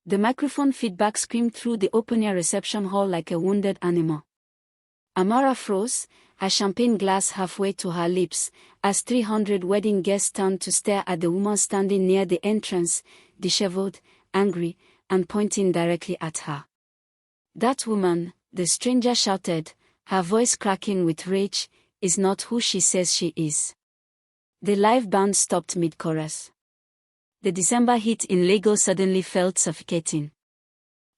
The microphone feedback screamed through the open-air reception hall like a wounded animal. Amara froze, her champagne glass halfway to her lips, as 300 wedding guests turned to stare at the woman standing near the entrance, disheveled, angry, and pointing directly at her. "That woman," the stranger shouted, her voice cracking with rage, "is not who she says she is." The live band stopped mid-chorus. The December heat in Lagos suddenly felt suffocating.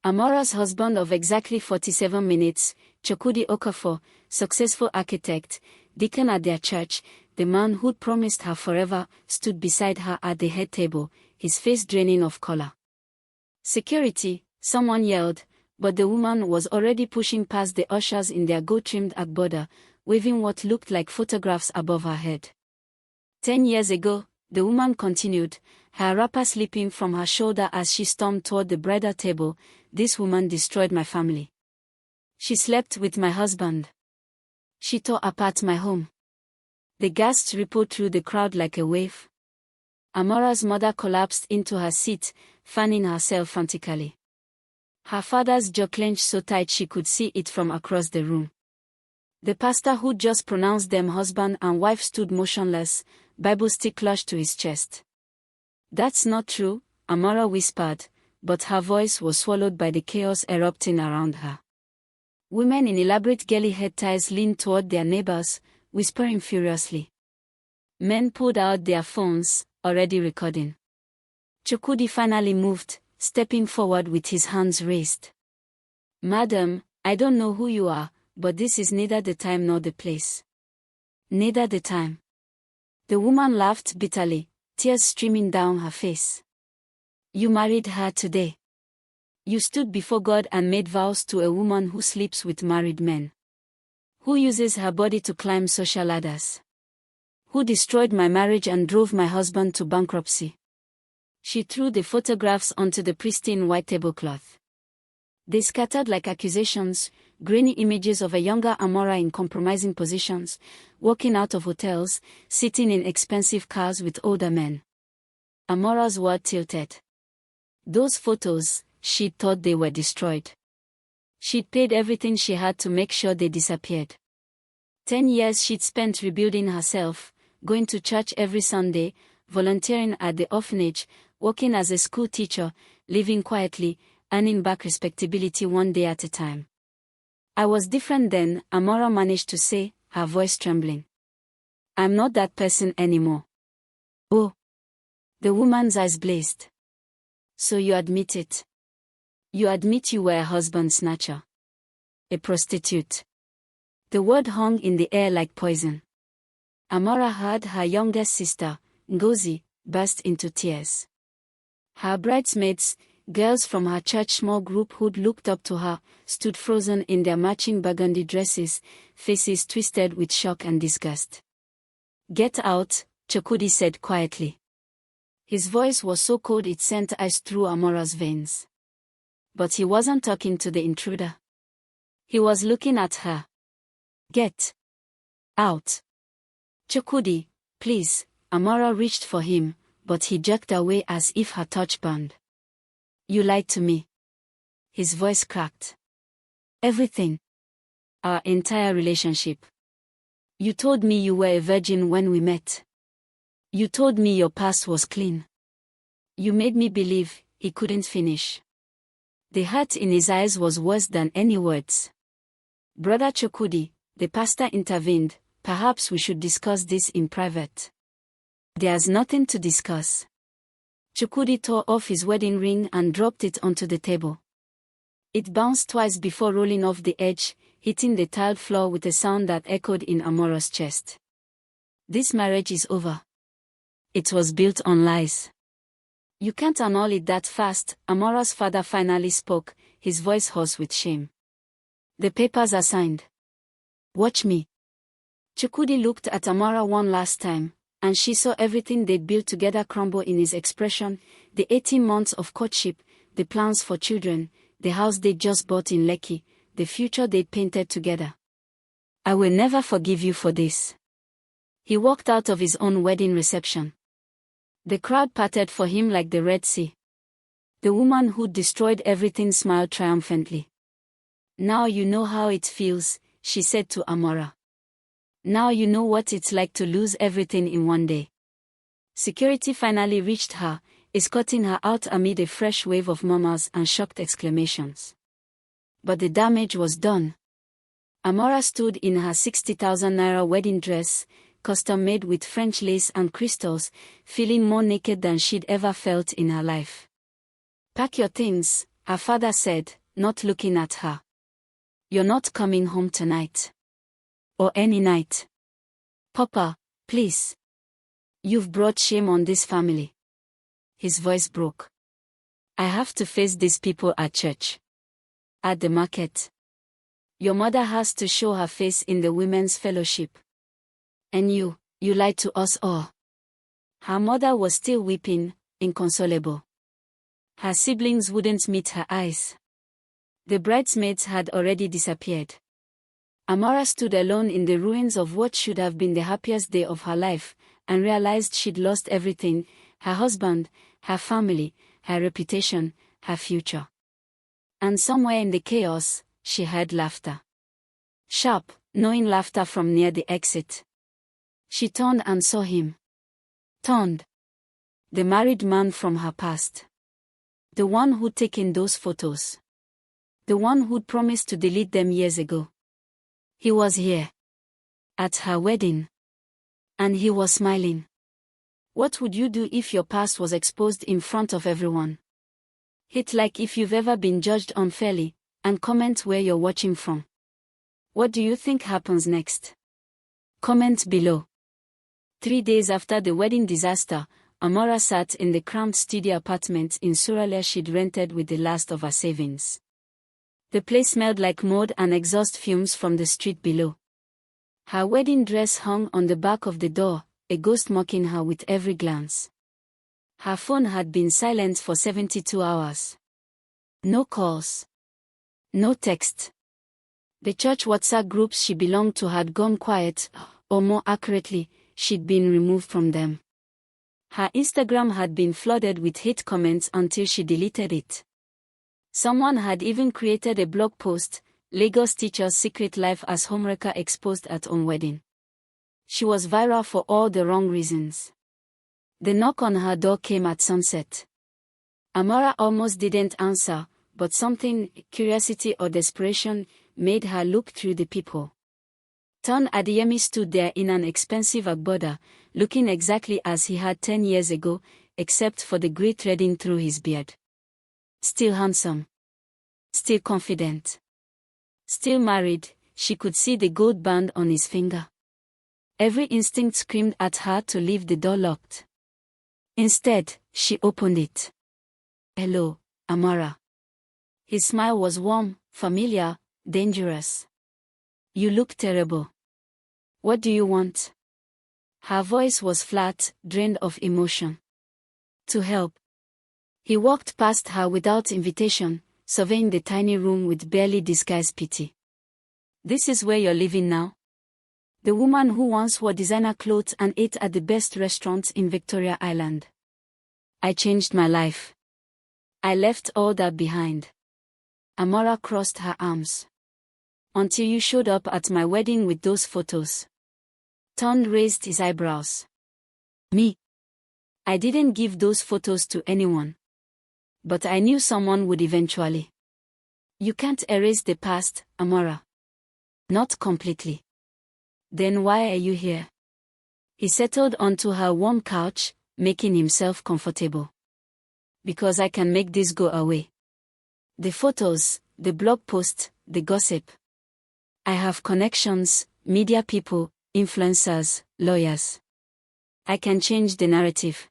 Amara's husband of exactly 47 minutes, Chukwudi Okafor, successful architect, deacon at their church, the man who'd promised her forever, stood beside her at the head table, his face draining of color. "Security," someone yelled, but the woman was already pushing past the ushers in their gold-trimmed agbada, waving what looked like photographs above her head. 10 years ago, the woman continued, her wrapper slipping from her shoulder as she stormed toward the bridal table, "This woman destroyed my family. She slept with my husband. She tore apart my home." The gasps rippled through the crowd like a wave. Amara's mother collapsed into her seat, fanning herself frantically. Her father's jaw clenched so tight she could see it from across the room. The pastor who'd just pronounced them husband and wife stood motionless, Bible stick clutched to his chest. "That's not true," Amara whispered, but her voice was swallowed by the chaos erupting around her. Women in elaborate girly head ties leaned toward their neighbors, whispering furiously. Men pulled out their phones, already recording. Chukwudi finally moved, stepping forward with his hands raised. "Madam, I don't know who you are, but this is neither the time nor the place." "Neither the time." The woman laughed bitterly, tears streaming down her face. "You married her today. You stood before God and made vows to a woman who sleeps with married men. Who uses her body to climb social ladders. Who destroyed my marriage and drove my husband to bankruptcy." She threw the photographs onto the pristine white tablecloth. They scattered like accusations, grainy images of a younger Amara in compromising positions, walking out of hotels, sitting in expensive cars with older men. Amara's world tilted. Those photos, she'd thought they were destroyed. She'd paid everything she had to make sure they disappeared. 10 years she'd spent rebuilding herself, going to church every Sunday, volunteering at the orphanage, working as a school teacher, living quietly, earning back respectability one day at a time. "I was different then," Amara managed to say, her voice trembling. "I'm not that person anymore." "Oh." The woman's eyes blazed. "So you admit it? You admit you were a husband snatcher? A prostitute?" The word hung in the air like poison. Amara heard her youngest sister, Ngozi, burst into tears. Her bridesmaids, girls from her church small group who'd looked up to her, stood frozen in their matching burgundy dresses, faces twisted with shock and disgust. "Get out," Chukwudi said quietly. His voice was so cold it sent ice through Amara's veins. But he wasn't talking to the intruder. He was looking at her. "Get out. Chukwudi, please." Amara reached for him, but he jerked away as if her touch burned. "You lied to me." His voice cracked. "Everything. Our entire relationship. You told me you were a virgin when we met. You told me your past was clean. You made me believe." He couldn't finish. The hurt in his eyes was worse than any words. "Brother Chukwudi," the pastor intervened, "perhaps we should discuss this in private." "There's nothing to discuss." Chukwudi tore off his wedding ring and dropped it onto the table. It bounced twice before rolling off the edge, hitting the tiled floor with a sound that echoed in Amara's chest. "This marriage is over. It was built on lies. You can't annul it that fast." Amara's father finally spoke, his voice hoarse with shame. "The papers are signed. Watch me." Chukwudi looked at Amara one last time, and she saw everything they'd built together crumble in his expression, the 18 months of courtship, the plans for children, the house they'd just bought in Lekki, the future they'd painted together. "I will never forgive you for this." He walked out of his own wedding reception. The crowd parted for him like the Red Sea. The woman who destroyed everything smiled triumphantly. "Now you know how it feels," she said to Amara. "Now you know what it's like to lose everything in one day." Security finally reached her, escorting her out amid a fresh wave of murmurs and shocked exclamations. But the damage was done. Amara stood in her 60,000 naira wedding dress, custom-made with French lace and crystals, feeling more naked than she'd ever felt in her life. "Pack your things," her father said, not looking at her. "You're not coming home tonight. Or any night. Papa, please. You've brought shame on this family." His voice broke. "I have to face these people at church. At the market. Your mother has to show her face in the women's fellowship. And you lied to us all." Her mother was still weeping, inconsolable. Her siblings wouldn't meet her eyes. The bridesmaids had already disappeared. Amara stood alone in the ruins of what should have been the happiest day of her life, and realized she'd lost everything: her husband, her family, her reputation, her future. And somewhere in the chaos, she heard laughter. Sharp, knowing laughter from near the exit. She turned and saw him. Turned. The married man from her past. The one who'd taken those photos. The one who'd promised to delete them years ago. He was here. At her wedding. And he was smiling. What would you do if your past was exposed in front of everyone? Hit like if you've ever been judged unfairly, and comment where you're watching from. What do you think happens next? Comment below. 3 days after the wedding disaster, Amara sat in the cramped studio apartment in Suralaya she'd rented with the last of her savings. The place smelled like mud and exhaust fumes from the street below. Her wedding dress hung on the back of the door, a ghost mocking her with every glance. Her phone had been silent for 72 hours. No calls. No text. The church WhatsApp groups she belonged to had gone quiet, or more accurately, she'd been removed from them. Her Instagram had been flooded with hate comments until she deleted it. Someone had even created a blog post, "Lagos Teacher's Secret Life as Homewrecker Exposed at Own Wedding." She was viral for all the wrong reasons. The knock on her door came at sunset. Amara almost didn't answer, but something, curiosity or desperation, made her look through the people. Ton Adeyemi stood there in an expensive agbada, looking exactly as he had 10 years ago, except for the grey threading through his beard. Still handsome. Still confident. Still married, she could see the gold band on his finger. Every instinct screamed at her to leave the door locked. Instead, she opened it. "Hello, Amara." His smile was warm, familiar, dangerous. "You look terrible. What do you want?" Her voice was flat, drained of emotion. "To help." He walked past her without invitation, surveying the tiny room with barely disguised pity. "This is where you're living now?" The woman who once wore designer clothes and ate at the best restaurants in Victoria Island. "I changed my life. I left all that behind." Amara crossed her arms. "Until you showed up at my wedding with those photos." Ton raised his eyebrows. "Me? I didn't give those photos to anyone. But I knew someone would eventually." "You can't erase the past, Amara." "Not completely." "Then why are you here?" He settled onto her warm couch, making himself comfortable. "Because I can make this go away. The photos, the blog post, the gossip. I have connections, media people, influencers, lawyers. I can change the narrative.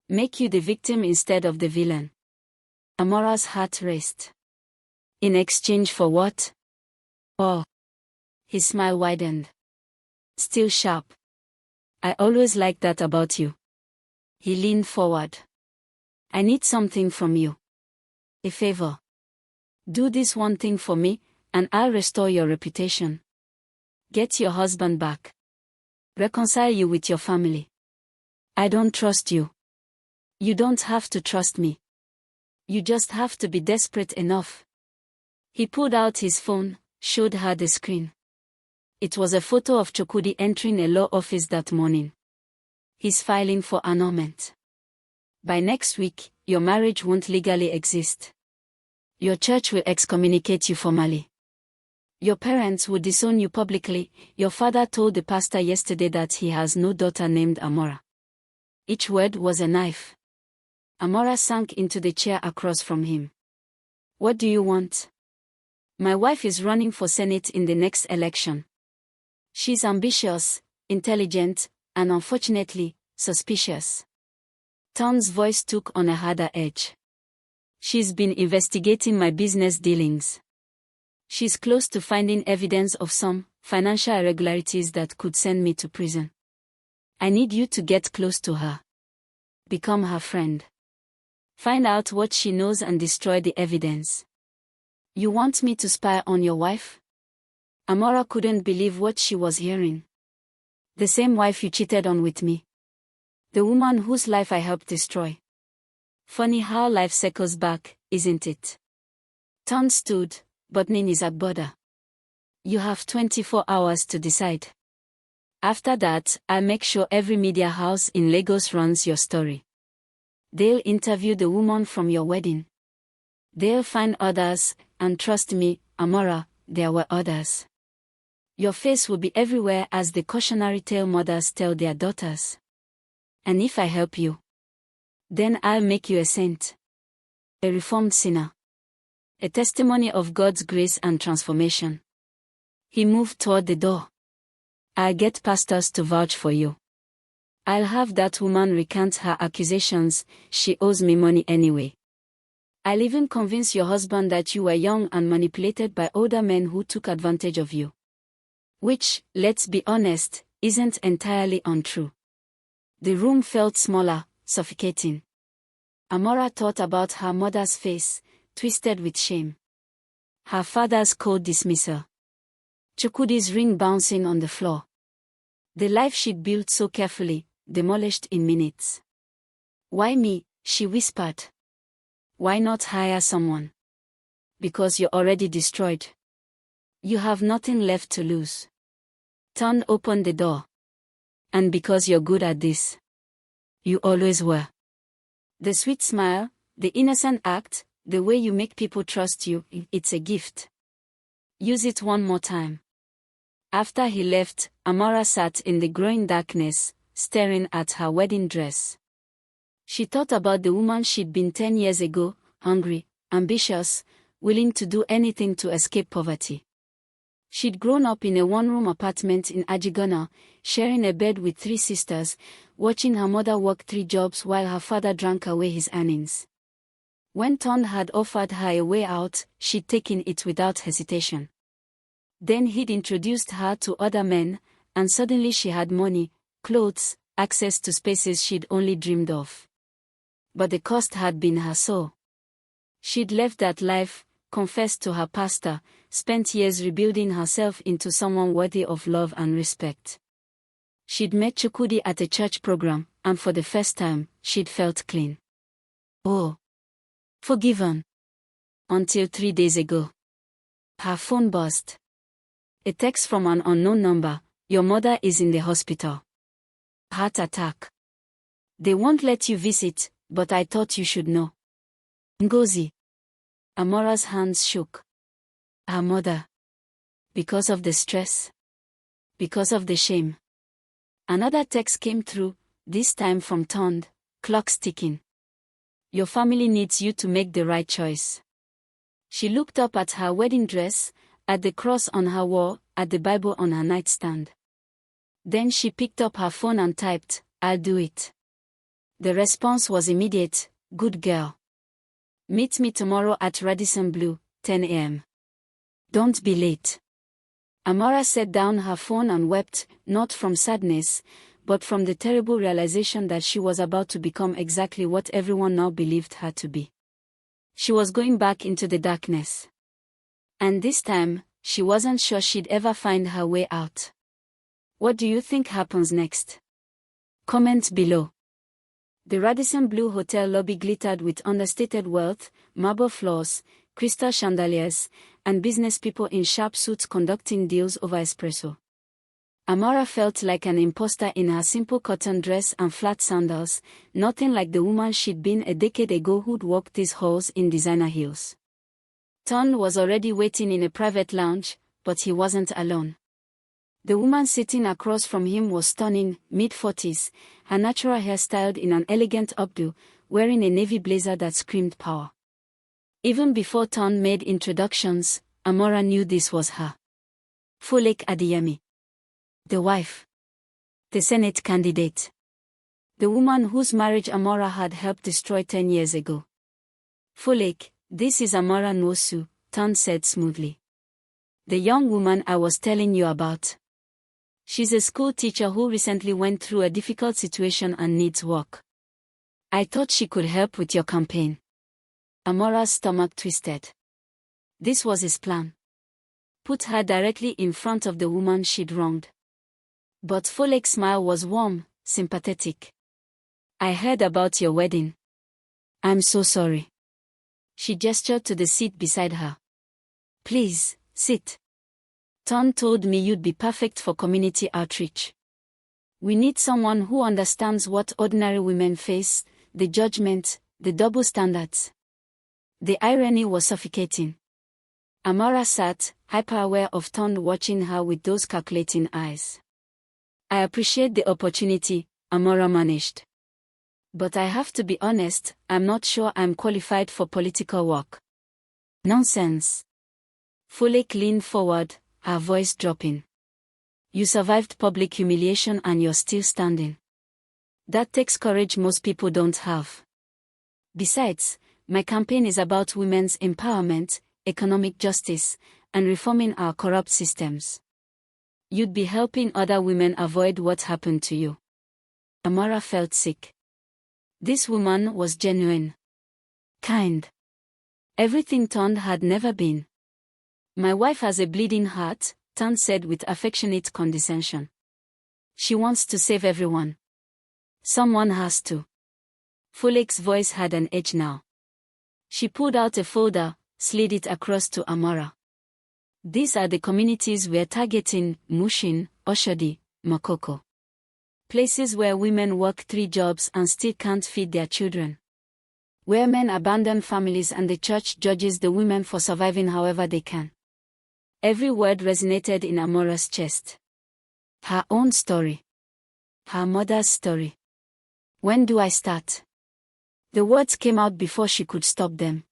Make you the victim instead of the villain." Amara's heart raced. "In exchange for what?" "Oh." His smile widened. Still sharp. "I always liked that about you." He leaned forward. "I need something from you. A favor. Do this one thing for me, and I'll restore your reputation. Get your husband back. Reconcile you with your family. I don't trust you. You don't have to trust me." You just have to be desperate enough. He pulled out his phone, showed her the screen. It was a photo of Chukwudi entering a law office that morning. He's filing for annulment. By next week, your marriage won't legally exist. Your church will excommunicate you formally. Your parents will disown you publicly. Your father told the pastor yesterday that he has no daughter named Amara. Each word was a knife. Amara sank into the chair across from him. What do you want? My wife is running for Senate in the next election. She's ambitious, intelligent, and unfortunately, suspicious. Ton's voice took on a harder edge. She's been investigating my business dealings. She's close to finding evidence of some financial irregularities that could send me to prison. I need you to get close to her. Become her friend. Find out what she knows and destroy the evidence. You want me to spy on your wife? Amara couldn't believe what she was hearing. The same wife you cheated on with me. The woman whose life I helped destroy. Funny how life circles back, isn't it? Ton stood, buttoning his agbada. You have 24 hours to decide. After that, I'll make sure every media house in Lagos runs your story. They'll interview the woman from your wedding. They'll find others, and trust me, Amara, there were others. Your face will be everywhere as the cautionary tale mothers tell their daughters. And if I help you, then I'll make you a saint. A reformed sinner. A testimony of God's grace and transformation. He moved toward the door. I'll get pastors to vouch for you. I'll have that woman recant her accusations. She owes me money anyway. I'll even convince your husband that you were young and manipulated by older men who took advantage of you. Which, let's be honest, isn't entirely untrue. The room felt smaller, suffocating. Amara thought about her mother's face, twisted with shame. Her father's cold dismissal. Chukwudi's ring bouncing on the floor. The life she'd built so carefully, demolished in minutes. Why me? She whispered. Why not hire someone? Because you're already destroyed. You have nothing left to lose. Ton opened the door. And because you're good at this. You always were. The sweet smile, the innocent act, the way you make people trust you, it's a gift. Use it one more time. After he left, Amara sat in the growing darkness, staring at her wedding dress. She thought about the woman she'd been 10 years ago, hungry, ambitious, willing to do anything to escape poverty. She'd grown up in a one-room apartment in Ajigona, sharing a bed with 3 sisters, watching her mother work 3 jobs while her father drank away his earnings. When Ton had offered her a way out, she'd taken it without hesitation. Then he'd introduced her to other men, and suddenly she had money, clothes, access to spaces she'd only dreamed of. But the cost had been her soul. She'd left that life, confessed to her pastor, spent years rebuilding herself into someone worthy of love and respect. She'd met Chukwudi at a church program, and for the first time, she'd felt clean. Oh. Forgiven. Until 3 days ago. Her phone buzzed. A text from an unknown number. Your mother is in the hospital. Heart attack. They won't let you visit, but I thought you should know. Ngozi. Amara's hands shook. Her mother. Because of the stress. Because of the shame. Another text came through, this time from Tond, clock's ticking. Your family needs you to make the right choice. She looked up at her wedding dress, at the cross on her wall, at the Bible on her nightstand. Then she picked up her phone and typed, I'll do it. The response was immediate, good girl. Meet me tomorrow at Radisson Blu, 10 a.m. Don't be late. Amara set down her phone and wept, not from sadness, but from the terrible realization that she was about to become exactly what everyone now believed her to be. She was going back into the darkness. And this time, she wasn't sure she'd ever find her way out. What do you think happens next? Comment below. The Radisson Blu Hotel lobby glittered with understated wealth, marble floors, crystal chandeliers, and business people in sharp suits conducting deals over espresso. Amara felt like an imposter in her simple cotton dress and flat sandals, nothing like the woman she'd been a decade ago who'd walked these halls in designer heels. Ton was already waiting in a private lounge, but he wasn't alone. The woman sitting across from him was stunning, mid-40s, her natural hair styled in an elegant updo, wearing a navy blazer that screamed power. Even before Ton made introductions, Amara knew this was her. Folake Adeyemi. The wife. The Senate candidate. The woman whose marriage Amara had helped destroy 10 years ago. Folake, this is Amara Nwosu, Ton said smoothly. The young woman I was telling you about. She's a school teacher who recently went through a difficult situation and needs work. I thought she could help with your campaign. Amara's stomach twisted. This was his plan. Put her directly in front of the woman she'd wronged. But Folake's smile was warm, sympathetic. I heard about your wedding. I'm so sorry. She gestured to the seat beside her. Please, sit. Ton told me you'd be perfect for community outreach. We need someone who understands what ordinary women face, the judgment, the double standards. The irony was suffocating. Amara sat, hyper-aware of Ton watching her with those calculating eyes. I appreciate the opportunity, Amara managed. But I have to be honest, I'm not sure I'm qualified for political work. Nonsense. Folake leaned forward, her voice dropping. You survived public humiliation and you're still standing. That takes courage most people don't have. Besides, my campaign is about women's empowerment, economic justice, and reforming our corrupt systems. You'd be helping other women avoid what happened to you. Amara felt sick. This woman was genuine. Kind. Everything Ton had never been. My wife has a bleeding heart, Ton said with affectionate condescension. She wants to save everyone. Someone has to. Folake's voice had an edge now. She pulled out a folder, slid it across to Amara. These are the communities we're targeting: Mushin, Oshodi, Makoko. Places where women work 3 jobs and still can't feed their children. Where men abandon families and the church judges the women for surviving however they can. Every word resonated in Amara's chest. Her own story. Her mother's story. When do I start? The words came out before she could stop them.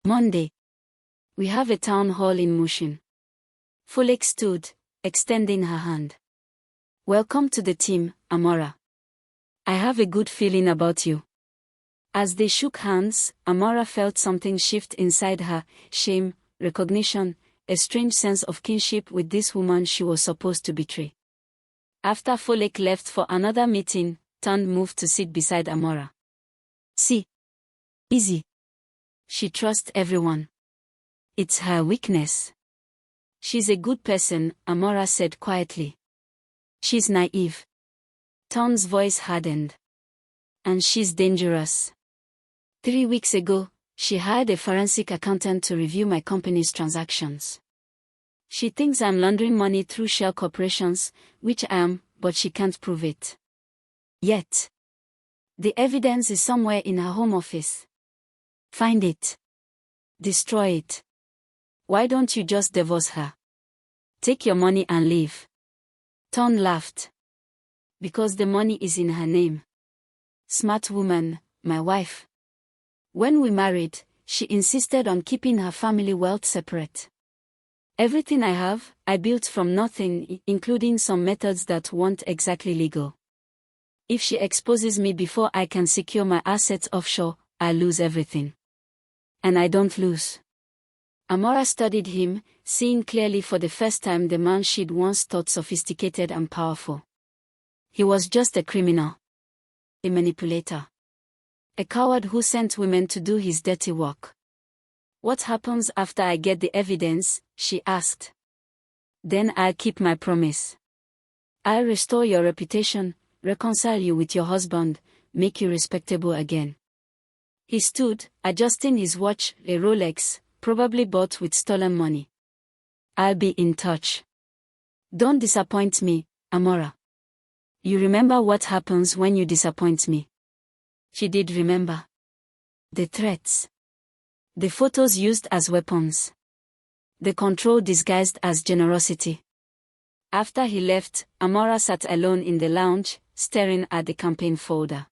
Monday. We have a town hall in Mushin. Folake stood, extending her hand. Welcome to the team, Amara. I have a good feeling about you. As they shook hands, Amara felt something shift inside her: shame, recognition, a strange sense of kinship with this woman she was supposed to betray. After Folake left for another meeting, Ton moved to sit beside Amara. See. Easy. She trusts everyone. It's her weakness. She's a good person, Amara said quietly. She's naive. Ton's voice hardened. And she's dangerous. 3 weeks ago, she hired a forensic accountant to review my company's transactions. She thinks I'm laundering money through shell corporations, which I am, but she can't prove it. Yet. The evidence is somewhere in her home office. Find it. Destroy it. Why don't you just divorce her? Take your money and leave. Ton laughed. Because the money is in her name. Smart woman, my wife. When we married, she insisted on keeping her family wealth separate. Everything I have, I built from nothing, including some methods that weren't exactly legal. If she exposes me before I can secure my assets offshore, I lose everything. And I don't lose. Amara studied him, seeing clearly for the first time the man she'd once thought sophisticated and powerful. He was just a criminal. A manipulator. A coward who sent women to do his dirty work. What happens after I get the evidence? She asked. Then I'll keep my promise. I'll restore your reputation, reconcile you with your husband, make you respectable again. He stood, adjusting his watch, a Rolex, probably bought with stolen money. I'll be in touch. Don't disappoint me, Amara. You remember what happens when you disappoint me? She did remember. The threats. The photos used as weapons. The control disguised as generosity. After he left, Amara sat alone in the lounge, staring at the campaign folder.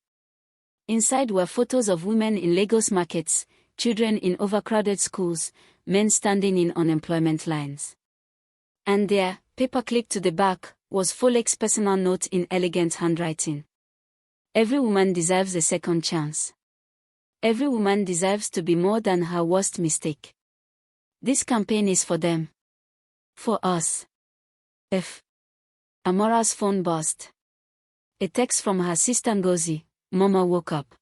Inside were photos of women in Lagos markets, children in overcrowded schools, men standing in unemployment lines. And there, paperclip to the back, was Folek's personal note in elegant handwriting. Every woman deserves a second chance. Every woman deserves to be more than her worst mistake. This campaign is for them. For us. Amara's phone buzzed. A text from her sister Ngozi. Mama woke up.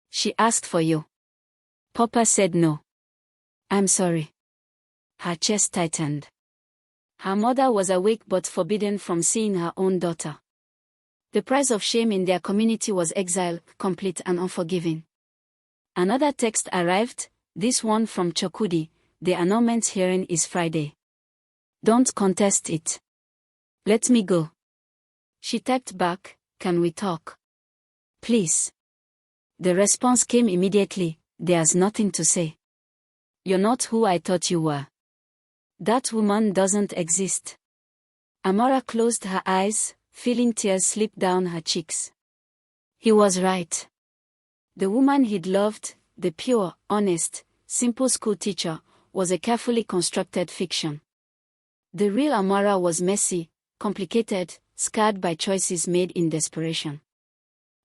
She asked for you. Papa said no. I'm sorry. Her chest tightened. Her mother was awake but forbidden from seeing her own daughter. The price of shame in their community was exile, complete and unforgiving. Another text arrived, this one from Chukwudi. The annulment hearing is Friday. Don't contest it. Let me go. She typed back, can we talk? Please. The response came immediately, there's nothing to say. You're not who I thought you were. That woman doesn't exist. Amara closed her eyes, feeling tears slip down her cheeks. He was right. The woman he'd loved, the pure, honest, simple school teacher, was a carefully constructed fiction. The real Amara was messy, complicated, scarred by choices made in desperation.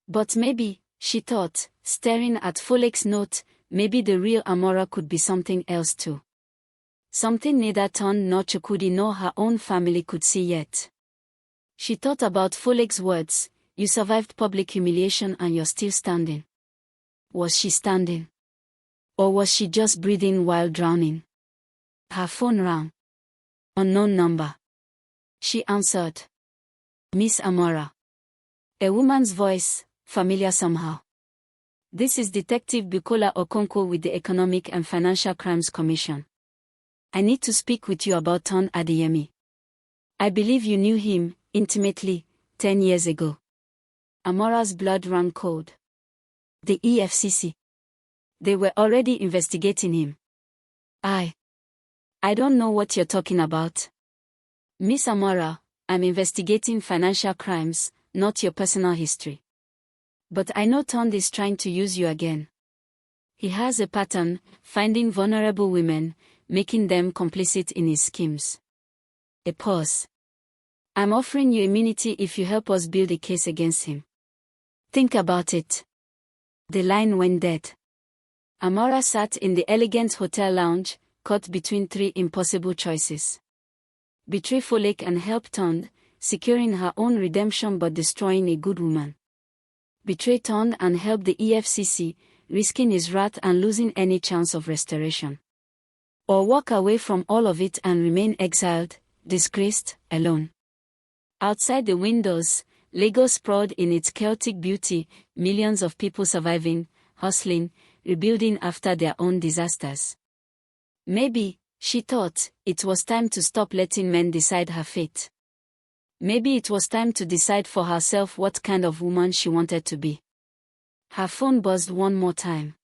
But maybe, she thought, staring at Folek's note, maybe the real Amara could be something else too. Something neither Ton nor Chukwudi nor her own family could see yet. She thought about Folek's words, you survived public humiliation and you're still standing. Was she standing? Or was she just breathing while drowning? Her phone rang. Unknown number. She answered. Miss Amara. A woman's voice, familiar somehow. This is Detective Bukola Okonkwo with the Economic and Financial Crimes Commission. I need to speak with you about Ton Adeyemi. I believe you knew him, intimately, 10 years ago. Amara's blood ran cold. The EFCC. They were already investigating him. I don't know what you're talking about. Miss Amara, I'm investigating financial crimes, not your personal history. But I know Ton is trying to use you again. He has a pattern, finding vulnerable women, making them complicit in his schemes. A pause. I'm offering you immunity if you help us build a case against him. Think about it. The line went dead. Amara sat in the elegant hotel lounge, caught between three impossible choices. Betray Folek and help Ton, securing her own redemption but destroying a good woman. Betray Ton and help the EFCC, risking his wrath and losing any chance of restoration. Or walk away from all of it and remain exiled, disgraced, alone. Outside the windows, Lagos sprawled in its chaotic beauty, millions of people surviving, hustling, rebuilding after their own disasters. Maybe, she thought, it was time to stop letting men decide her fate. Maybe it was time to decide for herself what kind of woman she wanted to be. Her phone buzzed one more time.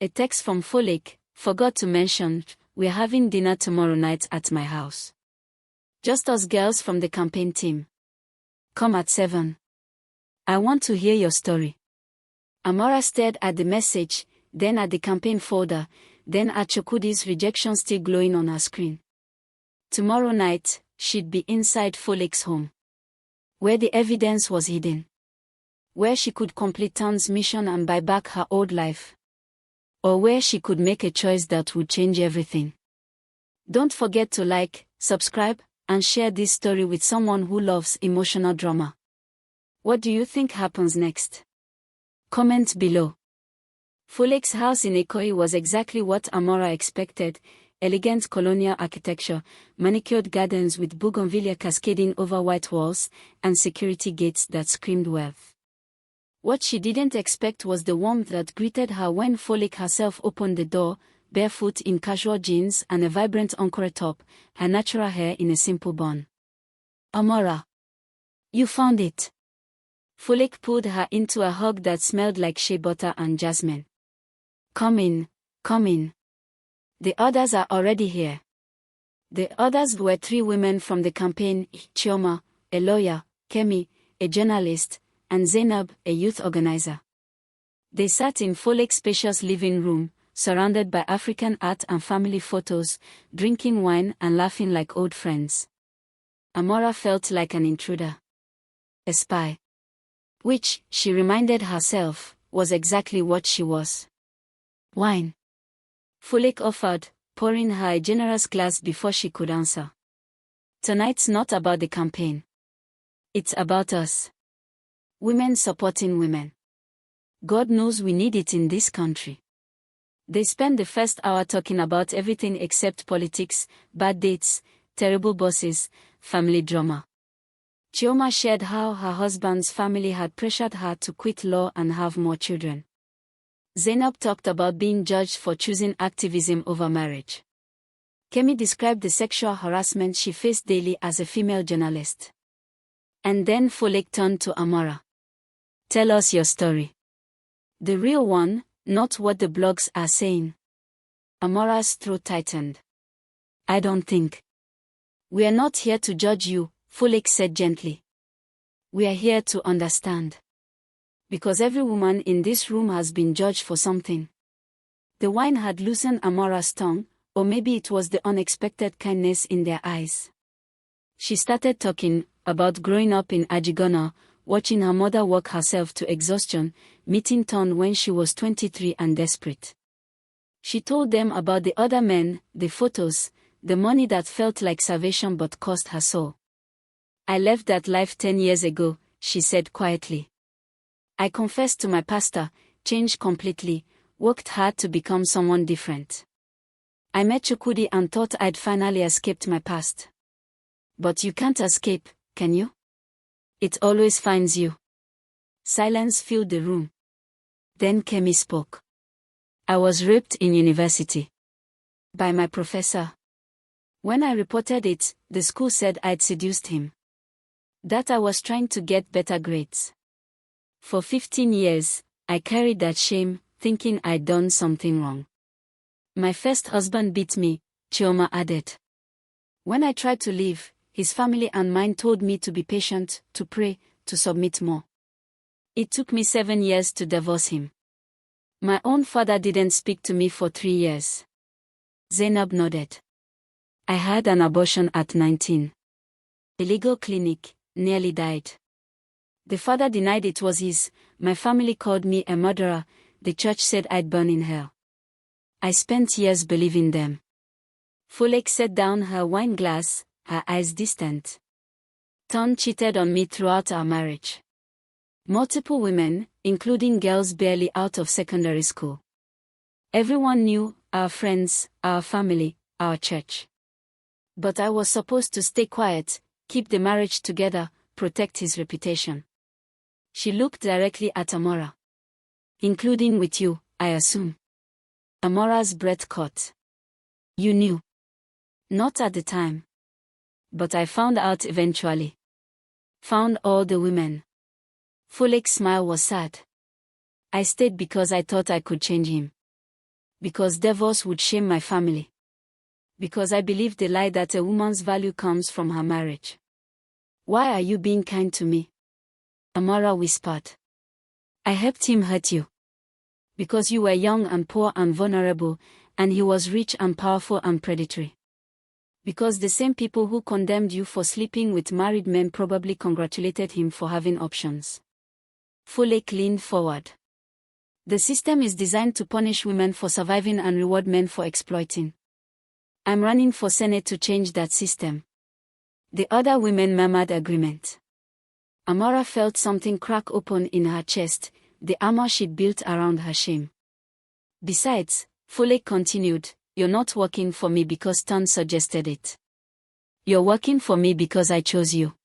A text from Folek, forgot to mention, we're having dinner tomorrow night at my house. Just us girls from the campaign team. Come at 7. I want to hear your story. Amara stared at the message, then at the campaign folder, then at Chukwudi's rejection still glowing on her screen. Tomorrow night, she'd be inside Folek's home. Where the evidence was hidden. Where she could complete Ton's mission and buy back her old life. Or where she could make a choice that would change everything. Don't forget to like, subscribe, and share this story with someone who loves emotional drama. What do you think happens next? Comment below. Folek's house in Ikoyi was exactly what Amara expected, elegant colonial architecture, manicured gardens with bougainvillea cascading over white walls, and security gates that screamed wealth. What she didn't expect was the warmth that greeted her when Folic herself opened the door, barefoot in casual jeans and a vibrant encore top, her natural hair in a simple bun. "Amara, you found it." Folic pulled her into a hug that smelled like shea butter and jasmine. Come in, come in. The others are already here." The others were 3 women from the campaign: Chioma, a lawyer; Kemi, a journalist; and Zainab, a youth organizer. They sat in Folic's spacious living room, surrounded by African art and family photos, drinking wine and laughing like old friends. Amara felt like an intruder. A spy. Which, she reminded herself, was exactly what she was. "Wine," Folic offered, pouring her a generous glass before she could answer. "Tonight's not about the campaign. It's about us. Women supporting women. God knows we need it in this country." They spent the first hour talking about everything except politics, bad dates, terrible bosses, family drama. Chioma shared how her husband's family had pressured her to quit law and have more children. Zainab talked about being judged for choosing activism over marriage. Kemi described the sexual harassment she faced daily as a female journalist. And then Folic turned to Amara. "Tell us your story. The real one, not what the blogs are saying." Amara's throat tightened. "I don't think. We are not here to judge you," Folic said gently. "We are here to understand. Because every woman in this room has been judged for something." The wine had loosened Amara's tongue, or maybe it was the unexpected kindness in their eyes. She started talking about growing up in Ajigona, watching her mother work herself to exhaustion, meeting Ton when she was 23 and desperate. She told them about the other men, the photos, the money that felt like salvation but cost her soul. "I left that life 10 years ago," she said quietly. "I confessed to my pastor, changed completely, worked hard to become someone different. I met Chukwudi and thought I'd finally escaped my past. But you can't escape, can you? It always finds you." Silence filled the room. Then Kemi spoke. "I was raped in university. By my professor. When I reported it, the school said I'd seduced him. That I was trying to get better grades. For 15 years, I carried that shame, thinking I'd done something wrong. My first husband beat me," Chioma added. "When I tried to leave, his family and mine told me to be patient, to pray, to submit more. It took me 7 years to divorce him. My own father didn't speak to me for 3 years." Zainab nodded. "I had an abortion at 19. Illegal clinic, nearly died. The father denied it was his, my family called me a murderer, the church said I'd burn in hell. I spent years believing them." Folic set down her wine glass, her eyes distant. "Ton cheated on me throughout our marriage. Multiple women, including girls barely out of secondary school. Everyone knew, our friends, our family, our church. But I was supposed to stay quiet, keep the marriage together, protect his reputation." She looked directly at Amara. "Including with you, I assume." Amara's breath caught. "You knew." "Not at the time. But I found out eventually. Found all the women." Folic's smile was sad. "I stayed because I thought I could change him. Because divorce would shame my family. Because I believed the lie that a woman's value comes from her marriage." "Why are you being kind to me?" Amara whispered. "I helped him hurt you. Because you were young and poor and vulnerable, and he was rich and powerful and predatory. Because the same people who condemned you for sleeping with married men probably congratulated him for having options." Folic leaned forward. "The system is designed to punish women for surviving and reward men for exploiting. I'm running for Senate to change that system." The other women murmured agreement. Amara felt something crack open in her chest, the armor she'd built around her shame. "Besides," Folic continued, "you're not working for me because Ton suggested it. You're working for me because I chose you."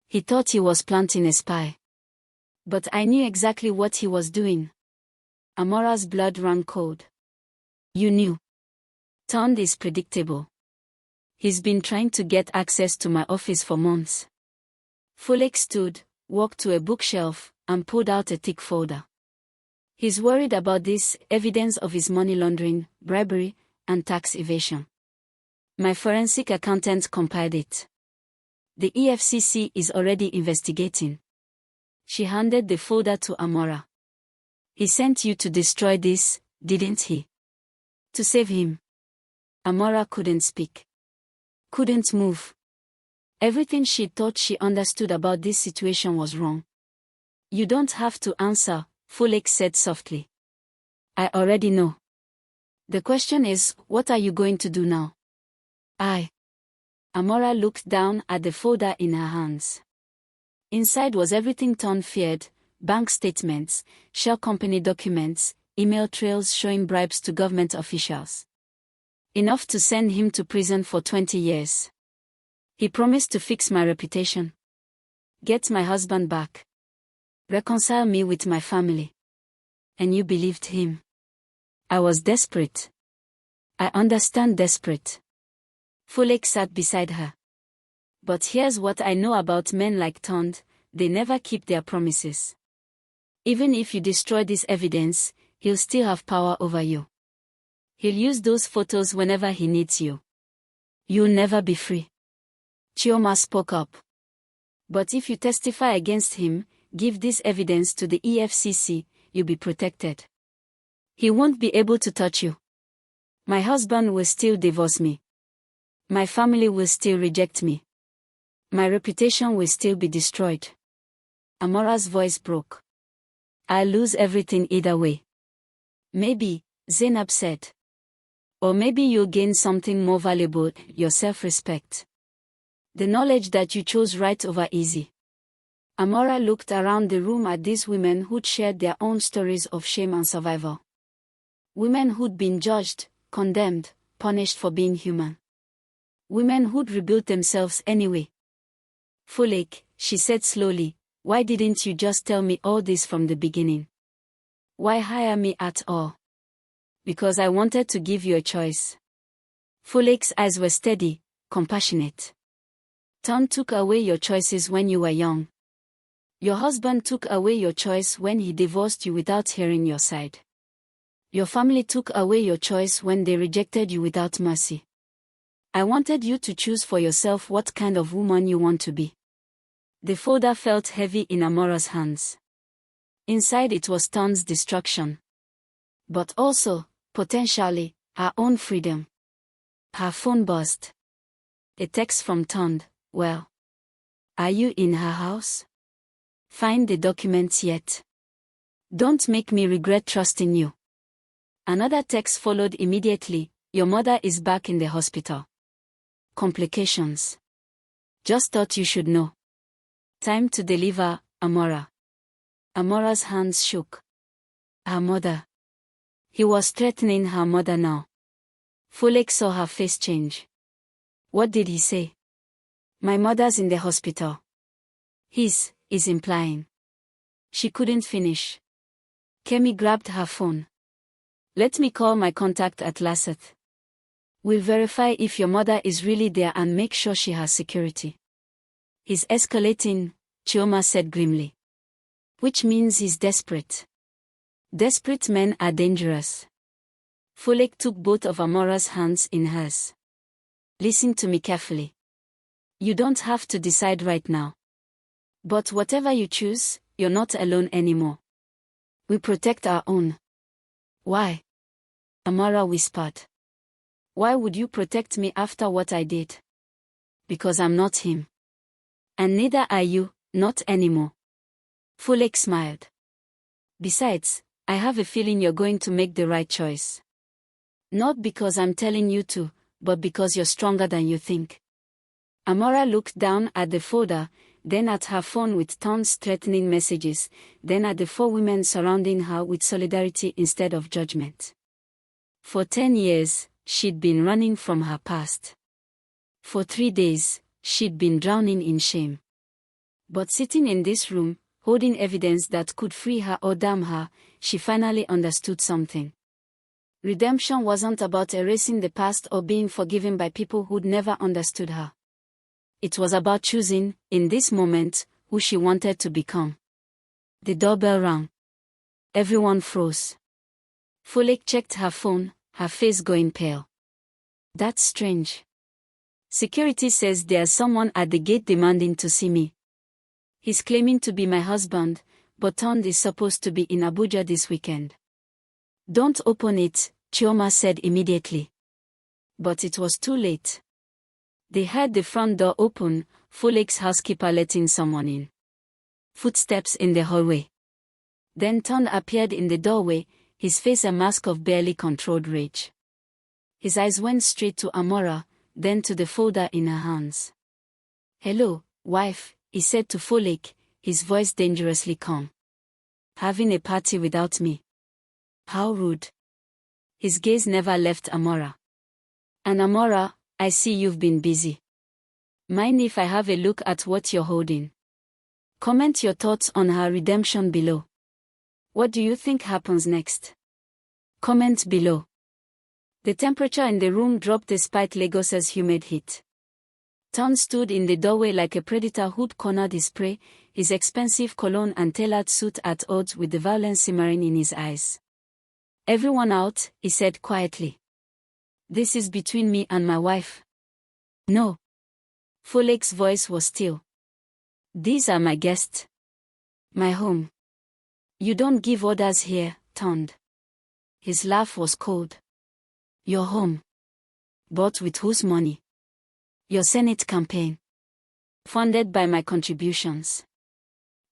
He thought he was planting a spy. But I knew exactly what he was doing. Amara's blood ran cold. You knew. Tond is predictable. He's been trying to get access to my office for months. Fulek stood, walked to a bookshelf, and pulled out a thick folder. He's worried about this, evidence of his money laundering, bribery, and tax evasion. My forensic accountant compiled it. The EFCC is already investigating. She handed the folder to Amara. He sent you to destroy this, didn't he? To save him. Amara couldn't speak. Couldn't move. Everything she thought she understood about this situation was wrong. You don't have to answer, Fulek said softly. I already know. The question is, what are you going to do now? Amara looked down at the folder in her hands. Inside was everything Tond feared: bank statements, shell company documents, email trails showing bribes to government officials. Enough to send him to prison for 20 years. He promised to fix my reputation. Get my husband back. Reconcile me with my family. And you believed him. I was desperate. I understand desperate. Fulek sat beside her. But here's what I know about men like Tond: they never keep their promises. Even if you destroy this evidence, he'll still have power over you. He'll use those photos whenever he needs you. You'll never be free. Chioma spoke up. But if you testify against him, give this evidence to the EFCC, you'll be protected. He won't be able to touch you. My husband will still divorce me. My family will still reject me. My reputation will still be destroyed. Amara's voice broke. I'll lose everything either way. Maybe, Zainab said. Or maybe you'll gain something more valuable, your self-respect. The knowledge that you chose right over easy. Amara looked around the room at these women who'd shared their own stories of shame and survival. Women who'd been judged, condemned, punished for being human. Women who'd rebuilt themselves anyway. Fulek, she said slowly, why didn't you just tell me all this from the beginning? Why hire me at all? Because I wanted to give you a choice. Fulek's eyes were steady, compassionate. Tond took away your choices when you were young. Your husband took away your choice when he divorced you without hearing your side. Your family took away your choice when they rejected you without mercy. I wanted you to choose for yourself what kind of woman you want to be. The folder felt heavy in Amara's hands. Inside it was Tond's destruction. But also, potentially, her own freedom. Her phone buzzed. A text from Tond. Well, are you in her house? Find the documents yet. Don't make me regret trusting you. Another text followed immediately. Your mother is back in the hospital. Complications. Just thought you should know. Time to deliver, Amara. Amara's hands shook. Her mother. He was threatening her mother now. Fulek saw her face change. What did he say? My mother's in the hospital. His, is implying. She couldn't finish. Kemi grabbed her phone. Let me call my contact at Lasset. We'll verify if your mother is really there and make sure she has security. He's escalating, Chioma said grimly. Which means he's desperate. Desperate men are dangerous. Fulek took both of Amara's hands in hers. Listen to me carefully. You don't have to decide right now. But whatever you choose, you're not alone anymore. We protect our own. Why? Amara whispered. Why would you protect me after what I did? Because I'm not him. And neither are you, not anymore. Fulek smiled. Besides, I have a feeling you're going to make the right choice. Not because I'm telling you to, but because you're stronger than you think. Amara looked down at the folder, then at her phone with Tond's threatening messages, then at the four women surrounding her with solidarity instead of judgment. For 10 years, she'd been running from her past. For 3 days, she'd been drowning in shame. But sitting in this room, holding evidence that could free her or damn her, she finally understood something. Redemption wasn't about erasing the past or being forgiven by people who'd never understood her. It was about choosing, in this moment, who she wanted to become. The doorbell rang. Everyone froze. Folek checked her phone, her face going pale. That's strange. Security says there's someone at the gate demanding to see me. He's claiming to be my husband, but Tond is supposed to be in Abuja this weekend. Don't open it, Chioma said immediately. But it was too late. They heard the front door open, Folek's housekeeper letting someone in. Footsteps in the hallway. Then Tond appeared in the doorway, his face a mask of barely controlled rage. His eyes went straight to Amara, then to the folder in her hands. "Hello, wife," he said to Folek, his voice dangerously calm. "Having a party without me? How rude." His gaze never left Amara. "And Amara, I see you've been busy. Mind if I have a look at what you're holding? Comment your thoughts on her redemption below. What do you think happens next? Comment below." The temperature in the room dropped despite Lagos's humid heat. Tond stood in the doorway like a predator who'd cornered his prey, his expensive cologne and tailored suit at odds with the violence simmering in his eyes. "Everyone out," he said quietly. "This is between me and my wife." "No." Folek's voice was still. "These are my guests. My home. You don't give orders here, Tond." His laugh was cold. "Your home. Bought with whose money? Your Senate campaign. Funded by my contributions."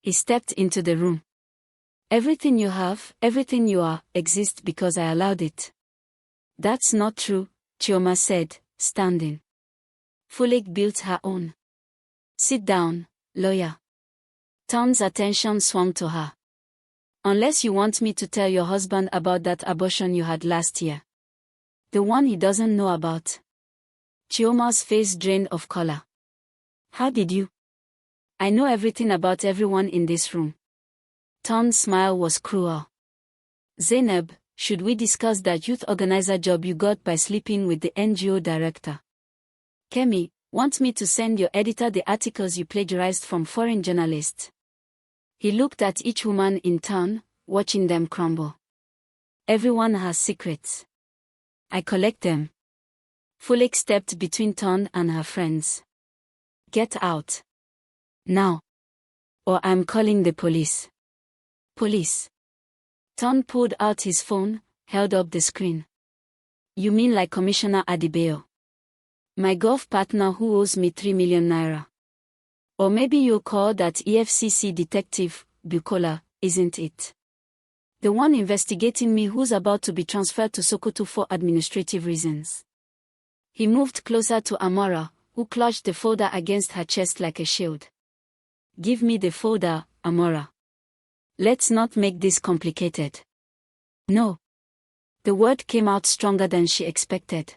He stepped into the room. "Everything you have, everything you are, exists because I allowed it." "That's not true," Chioma said, standing. Folek built her own. "Sit down, lawyer." Tond's attention swung to her. "Unless you want me to tell your husband about that abortion you had last year. The one he doesn't know about." Chioma's face drained of color. "How did you?" "I know everything about everyone in this room." Tond's smile was cruel. "Zainab, should we discuss that youth organizer job you got by sleeping with the NGO director? Kemi, want me to send your editor the articles you plagiarized from foreign journalists?" He looked at each woman in turn, watching them crumble. "Everyone has secrets. I collect them." Folek stepped between Tond and her friends. "Get out. Now. Or I'm calling the police." "Police?" Tond pulled out his phone, held up the screen. "You mean like Commissioner Adebayo? My golf partner who owes me 3 million naira. Or maybe you'll call that EFCC detective, Bukola, isn't it? The one investigating me who's about to be transferred to Sokoto for administrative reasons." He moved closer to Amara, who clutched the folder against her chest like a shield. "Give me the folder, Amara. Let's not make this complicated." "No." The word came out stronger than she expected.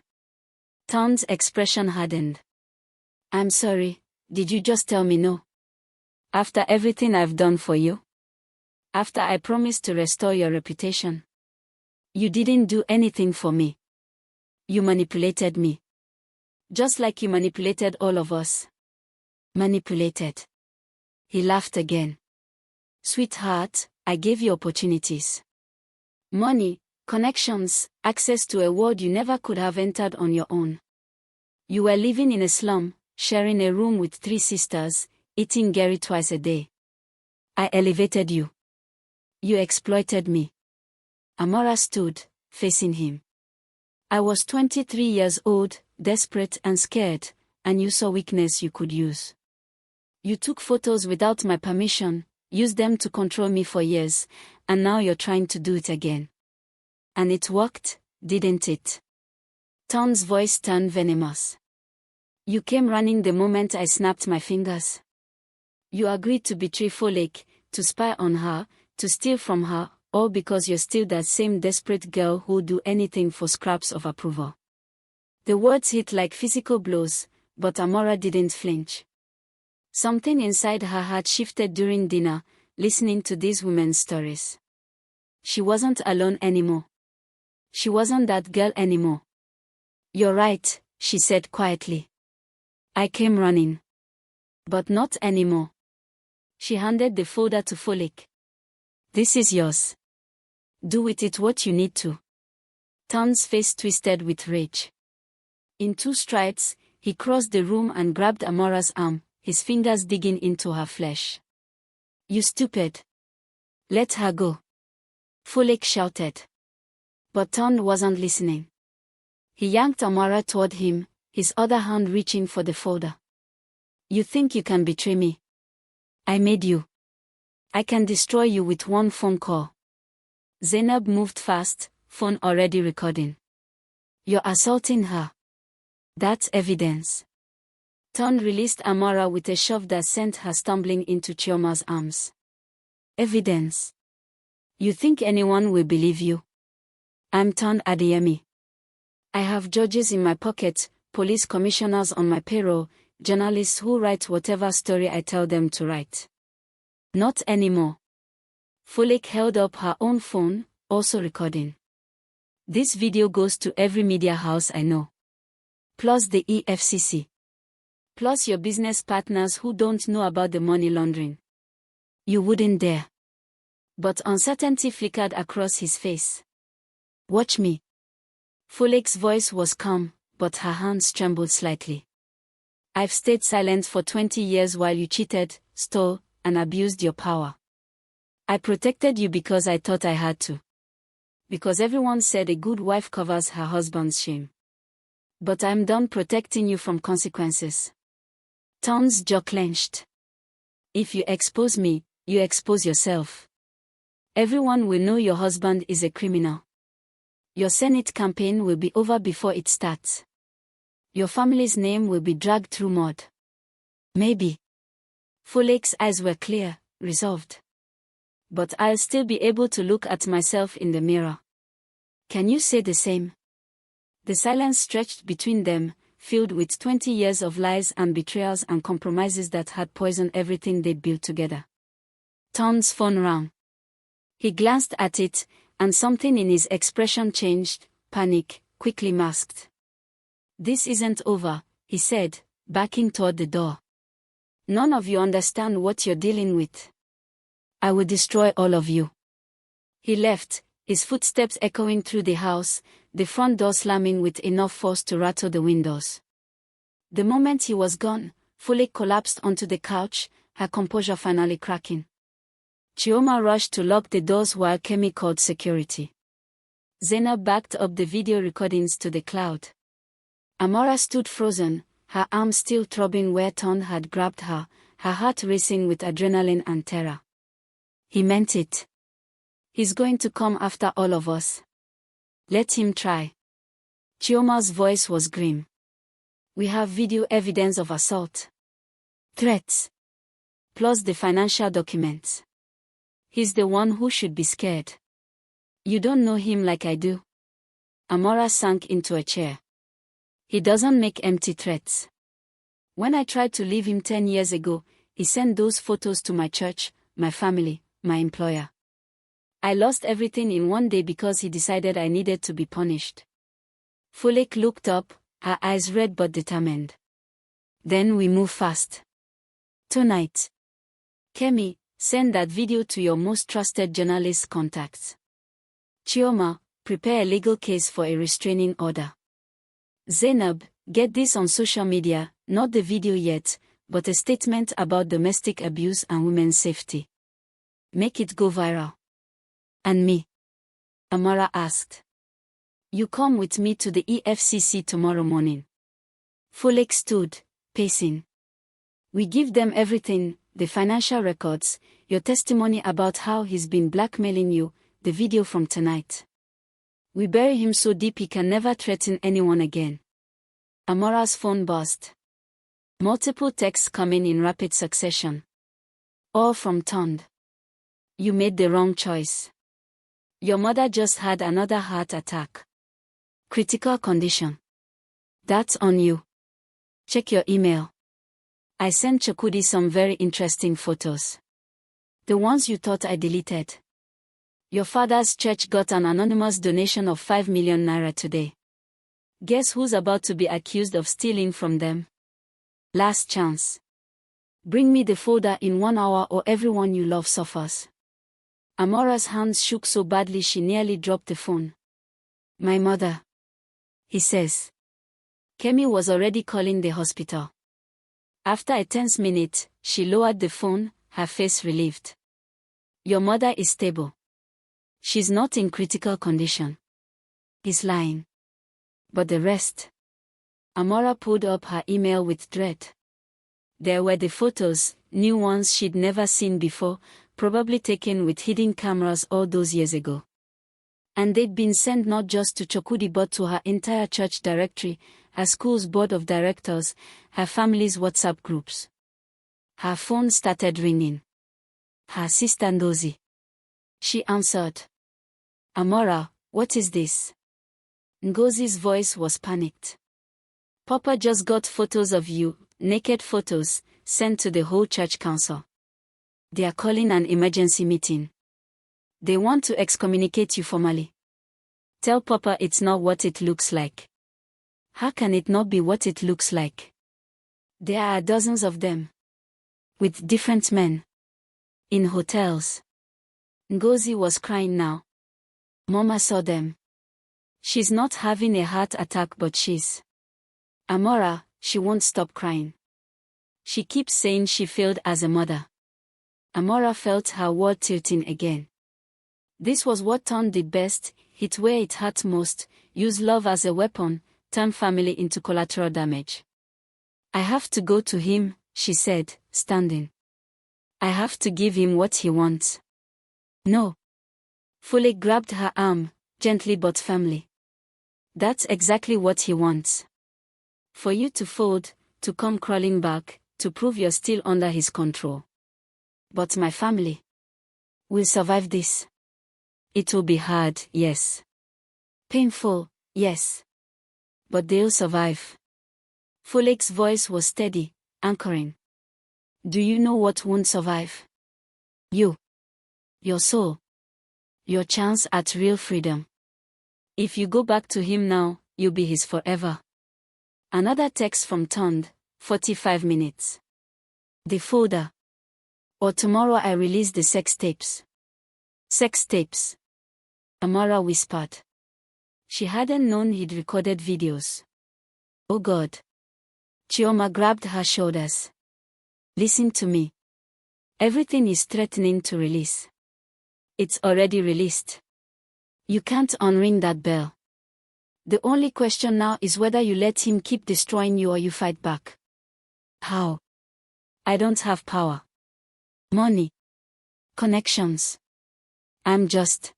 Tond's expression hardened. "I'm sorry, did you just tell me no? After everything I've done for you? After I promised to restore your reputation? You didn't do anything for me. You manipulated me. Just like you manipulated all of us." "Manipulated?" He laughed again. "Sweetheart, I gave you opportunities. Money, connections, access to a world you never could have entered on your own. You were living in a slum, sharing a room with 3 sisters, eating Gary twice a day. I elevated you. You exploited me." Amara stood, facing him. "I was 23 years old, desperate and scared, and you saw weakness you could use. You took photos without my permission, used them to control me for years, and now you're trying to do it again. And it worked, didn't it?" Tond's voice turned venomous. "You came running the moment I snapped my fingers. You agreed to betray Folek, to spy on her, to steal from her, all because you're still that same desperate girl who'll do anything for scraps of approval." The words hit like physical blows, but Amara didn't flinch. Something inside her had shifted during dinner, listening to these women's stories. She wasn't alone anymore. She wasn't that girl anymore. "You're right," she said quietly. "I came running. But not anymore." She handed the folder to Folek. "This is yours. Do with it what you need to." Ton's face twisted with rage. In 2 strides, he crossed the room and grabbed Amara's arm, his fingers digging into her flesh. "You stupid. Let her go," Folek shouted. But Ton wasn't listening. He yanked Amara toward him, his other hand reaching for the folder. "You think you can betray me? I made you. I can destroy you with one phone call." Zainab moved fast, phone already recording. "You're assaulting her. That's evidence." Ton released Amara with a shove that sent her stumbling into Chioma's arms. "Evidence? You think anyone will believe you? I'm Ton Adeyemi. I have judges in my pocket, police commissioners on my payroll, journalists who write whatever story I tell them to write. Not anymore." Folek held up her own phone, also recording. "This video goes to every media house I know. Plus the EFCC. Plus your business partners who don't know about the money laundering. You wouldn't dare." But uncertainty flickered across his face. "Watch me." Folek's voice was calm, but her hands trembled slightly. "I've stayed silent for 20 years while you cheated, stole, and abused your power. I protected you because I thought I had to. Because everyone said a good wife covers her husband's shame. But I'm done protecting you from consequences." Ton's jaw clenched. "If you expose me, you expose yourself. Everyone will know your husband is a criminal. Your Senate campaign will be over before it starts. Your family's name will be dragged through mud." "Maybe." Folek's eyes were clear, resolved. "But I'll still be able to look at myself in the mirror. Can you say the same?" The silence stretched between them, filled with 20 years of lies and betrayals and compromises that had poisoned everything they'd built together. Ton's phone rang. He glanced at it, and something in his expression changed, panic, quickly masked. "This isn't over," he said, backing toward the door. "None of you understand what you're dealing with. I will destroy all of you." He left, his footsteps echoing through the house, the front door slamming with enough force to rattle the windows. The moment he was gone, Folek collapsed onto the couch, her composure finally cracking. Chioma rushed to lock the doors while Kemi called security. Zainab backed up the video recordings to the cloud. Amara stood frozen, her arm still throbbing where Ton had grabbed her, her heart racing with adrenaline and terror. "He meant it. He's going to come after all of us. Let him try." Chioma's voice was grim. "We have video evidence of assault. Threats. Plus the financial documents. He's the one who should be scared. You don't know him like I do." Amara sank into a chair. "He doesn't make empty threats. When I tried to leave him 10 years ago, he sent those photos to my church, my family, my employer. I lost everything in one day because he decided I needed to be punished." Folek looked up, her eyes red but determined. "Then we move fast. Tonight. Kemi, send that video to your most trusted journalist contacts. Chioma, prepare a legal case for a restraining order. Zainab, get this on social media, not the video yet, but a statement about domestic abuse and women's safety. Make it go viral." "And me?" Amara asked. "You come with me to the EFCC tomorrow morning." Folek stood, pacing. "We give them everything, the financial records, your testimony about how he's been blackmailing you, the video from tonight. We bury him so deep he can never threaten anyone again." Amara's phone buzzed. Multiple texts coming in rapid succession. All from Ton. "You made the wrong choice. Your mother just had another heart attack. Critical condition. That's on you. Check your email. I sent Chukwudi some very interesting photos. The ones you thought I deleted. Your father's church got an anonymous donation of 5 million naira today. Guess who's about to be accused of stealing from them? Last chance. Bring me the folder in 1 hour or everyone you love suffers. Amara's hands shook so badly she nearly dropped the phone. My mother. He says. Kemi was already calling the hospital. After a tense minute, she lowered the phone, her face relieved. Your mother is stable. She's not in critical condition. He's lying. But the rest? Amara pulled up her email with dread. There were the photos, new ones she'd never seen before, probably taken with hidden cameras all those years ago. And they'd been sent not just to Chukwudi but to her entire church directory, her school's board of directors, her family's WhatsApp groups. Her phone started ringing. Her sister Ngozi. She answered. Amara, what is this? Ngozi's voice was panicked. Papa just got photos of you, naked photos, sent to the whole church council. They are calling an emergency meeting. They want to excommunicate you formally. Tell Papa it's not what it looks like. How can it not be what it looks like? There are dozens of them. With different men. In hotels. Ngozi was crying now. Mama saw them. She's not having a heart attack but she's. Amara, she won't stop crying. She keeps saying she failed as a mother. Amara felt her world tilting again. This was what Tom did best, hit where it hurt most, use love as a weapon, turn family into collateral damage. I have to go to him, she said, standing. I have to give him what he wants. No. Fule grabbed her arm, gently but firmly. That's exactly what he wants. For you to fold, to come crawling back, to prove you're still under his control. But my family will survive this. It will be hard, yes. Painful, yes. But they'll survive. Fule's voice was steady, anchoring. Do you know what won't survive? You. Your soul. Your chance at real freedom. If you go back to him now, you'll be his forever. Another text from Tond, 45 minutes. The folder. Or tomorrow I release the sex tapes. Sex tapes. Amara whispered. She hadn't known he'd recorded videos. Oh God. Chioma grabbed her shoulders. Listen to me. Everything is threatening to release. It's already released. You can't unring that bell. The only question now is whether you let him keep destroying you or you fight back. How? I don't have power. Money. Connections. I'm just.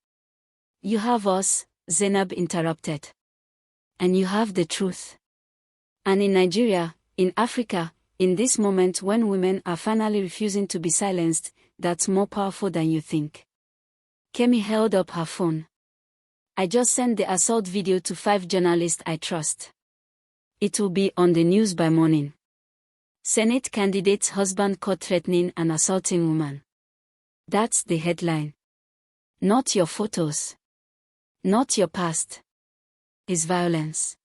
You have us, Zainab interrupted. And you have the truth. And in Nigeria, in Africa, in this moment when women are finally refusing to be silenced, that's more powerful than you think. Kemi held up her phone. I just sent the assault video to 5 journalists I trust. It will be on the news by morning. Senate candidate's husband caught threatening and assaulting woman. That's the headline. Not your photos. Not your past. His violence.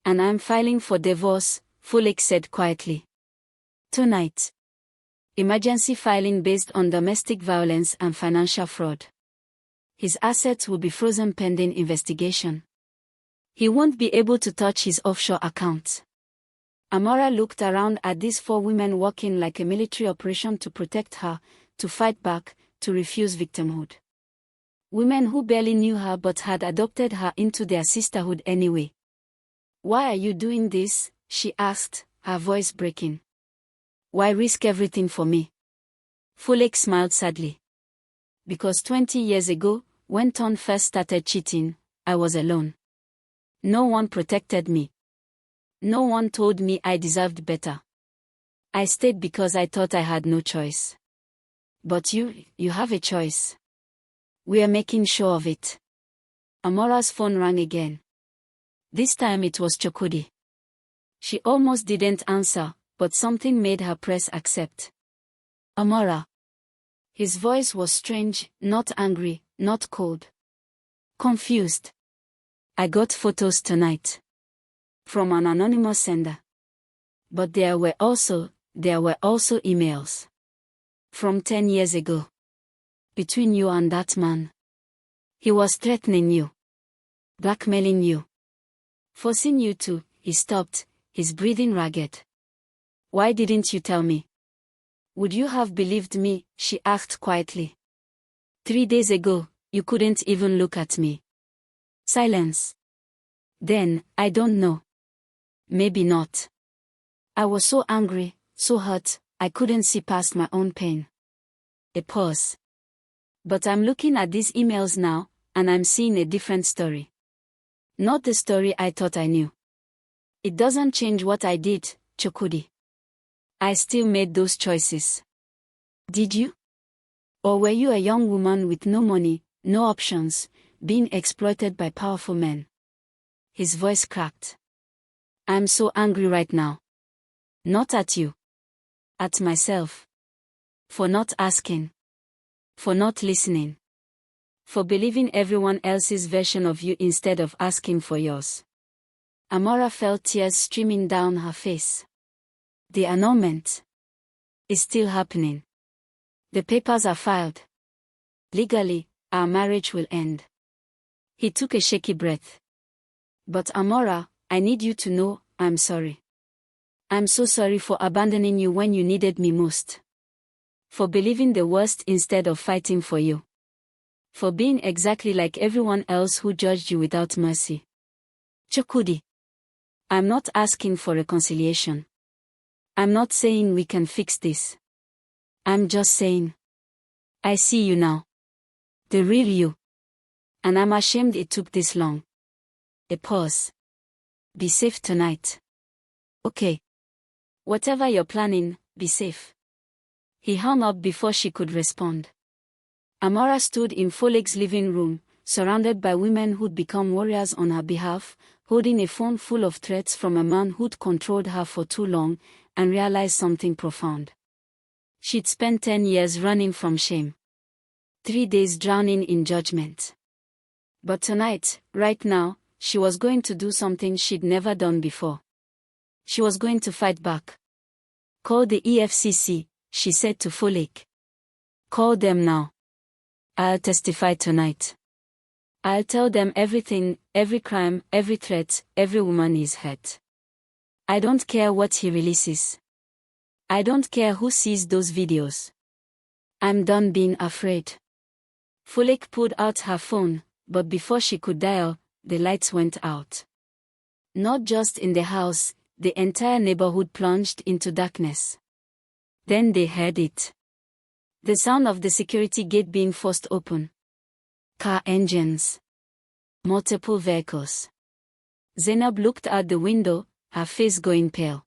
And I'm filing for divorce, Fulek said quietly. Tonight. Emergency filing based on domestic violence and financial fraud. His assets will be frozen pending investigation. He won't be able to touch his offshore accounts. Amara looked around at these 4 women working like a military operation to protect her, to fight back, to refuse victimhood. Women who barely knew her but had adopted her into their sisterhood anyway. Why are you doing this? She asked, her voice breaking. Why risk everything for me? Fulek smiled sadly. Because 20 years ago, when Ton first started cheating, I was alone. No one protected me. No one told me I deserved better. I stayed because I thought I had no choice. But you have a choice. We are making sure of it. Amora's phone rang again. This time it was Chukwudi. She almost didn't answer, but something made her press accept. Amara. His voice was strange, not angry, not cold. Confused. I got photos tonight. From an anonymous sender. But there were also emails. From 10 years ago. Between you and that man. He was threatening you. Blackmailing you. Forcing you to. He stopped, his breathing ragged. Why didn't you tell me? Would you have believed me? She asked quietly. 3 days ago, you couldn't even look at me. Silence. Then, I don't know. Maybe not. I was so angry, so hurt, I couldn't see past my own pain. A pause. But I'm looking at these emails now, and I'm seeing a different story. Not the story I thought I knew. It doesn't change what I did, Chukwudi. I still made those choices. Did you? Or were you a young woman with no money, no options, being exploited by powerful men? His voice cracked. I'm so angry right now. Not at you. At myself. For not asking. For not listening. For believing everyone else's version of you instead of asking for yours. Amara felt tears streaming down her face. The annulment is still happening. The papers are filed. Legally, our marriage will end. He took a shaky breath. But Amara, I need you to know, I'm sorry. I'm so sorry for abandoning you when you needed me most. For believing the worst instead of fighting for you. For being exactly like everyone else who judged you without mercy. Chukwudi. I'm not asking for reconciliation. I'm not saying we can fix this. I'm just saying. I see you now. The real you. And I'm ashamed it took this long. A pause. Be safe tonight. Okay. Whatever you're planning, be safe. He hung up before she could respond. Amara stood in Foleg's living room, surrounded by women who'd become warriors on her behalf, holding a phone full of threats from a man who'd controlled her for too long, and realized something profound. She'd spent 10 years running from shame. 3 days drowning in judgment. But tonight, right now, she was going to do something she'd never done before. She was going to fight back. Call the EFCC, she said to Foleg. Call them now. I'll testify tonight. I'll tell them everything, every crime, every threat, every woman he's hurt. I don't care what he releases. I don't care who sees those videos. I'm done being afraid. Foleg pulled out her phone, but before she could dial, the lights went out. Not just in the house, the entire neighborhood plunged into darkness. Then they heard it. The sound of the security gate being forced open. Car engines. Multiple vehicles. Zainab looked out the window, her face going pale.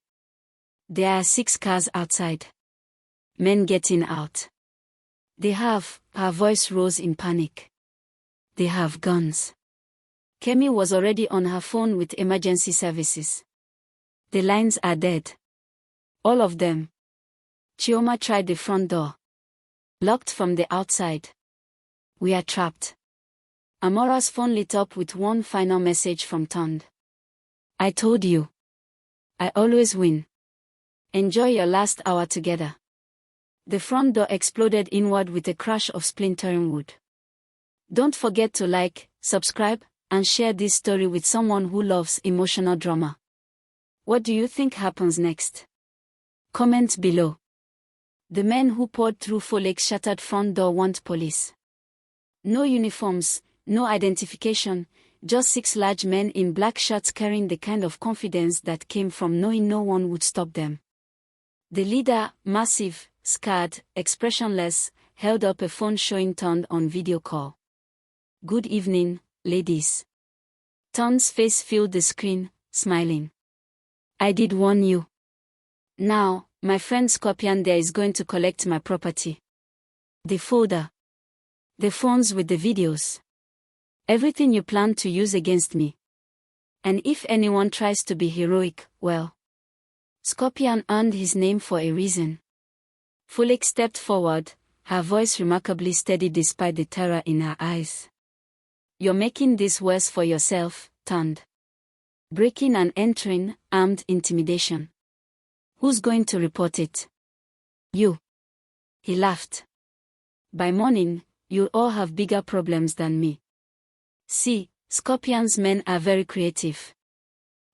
There are 6 cars outside. Men getting out. Her voice rose in panic. They have guns. Kemi was already on her phone with emergency services. The lines are dead. All of them. Chioma tried the front door. Locked from the outside. We are trapped. Amara's phone lit up with one final message from Tond. I told you. I always win. Enjoy your last hour together. The front door exploded inward with a crash of splintering wood. Don't forget to like, subscribe, and share this story with someone who loves emotional drama. What do you think happens next? Comment below. The men who poured through Foleg's shattered front door want police. No uniforms, no identification, just 6 large men in black shirts carrying the kind of confidence that came from knowing no one would stop them. The leader, massive, scarred, expressionless, held up a phone showing Tond on video call. Good evening, ladies. Tond's face filled the screen, smiling. I did warn you. Now, my friend Scorpion there is going to collect my property. The folder. The phones with the videos. Everything you plan to use against me. And if anyone tries to be heroic, well. Scorpion earned his name for a reason. Foleg stepped forward, her voice remarkably steady despite the terror in her eyes. "You're making this worse for yourself, Tund. Breaking and entering, armed intimidation. Who's going to report it?" "You." He laughed. "By morning, you'll all have bigger problems than me. See, Scorpion's men are very creative.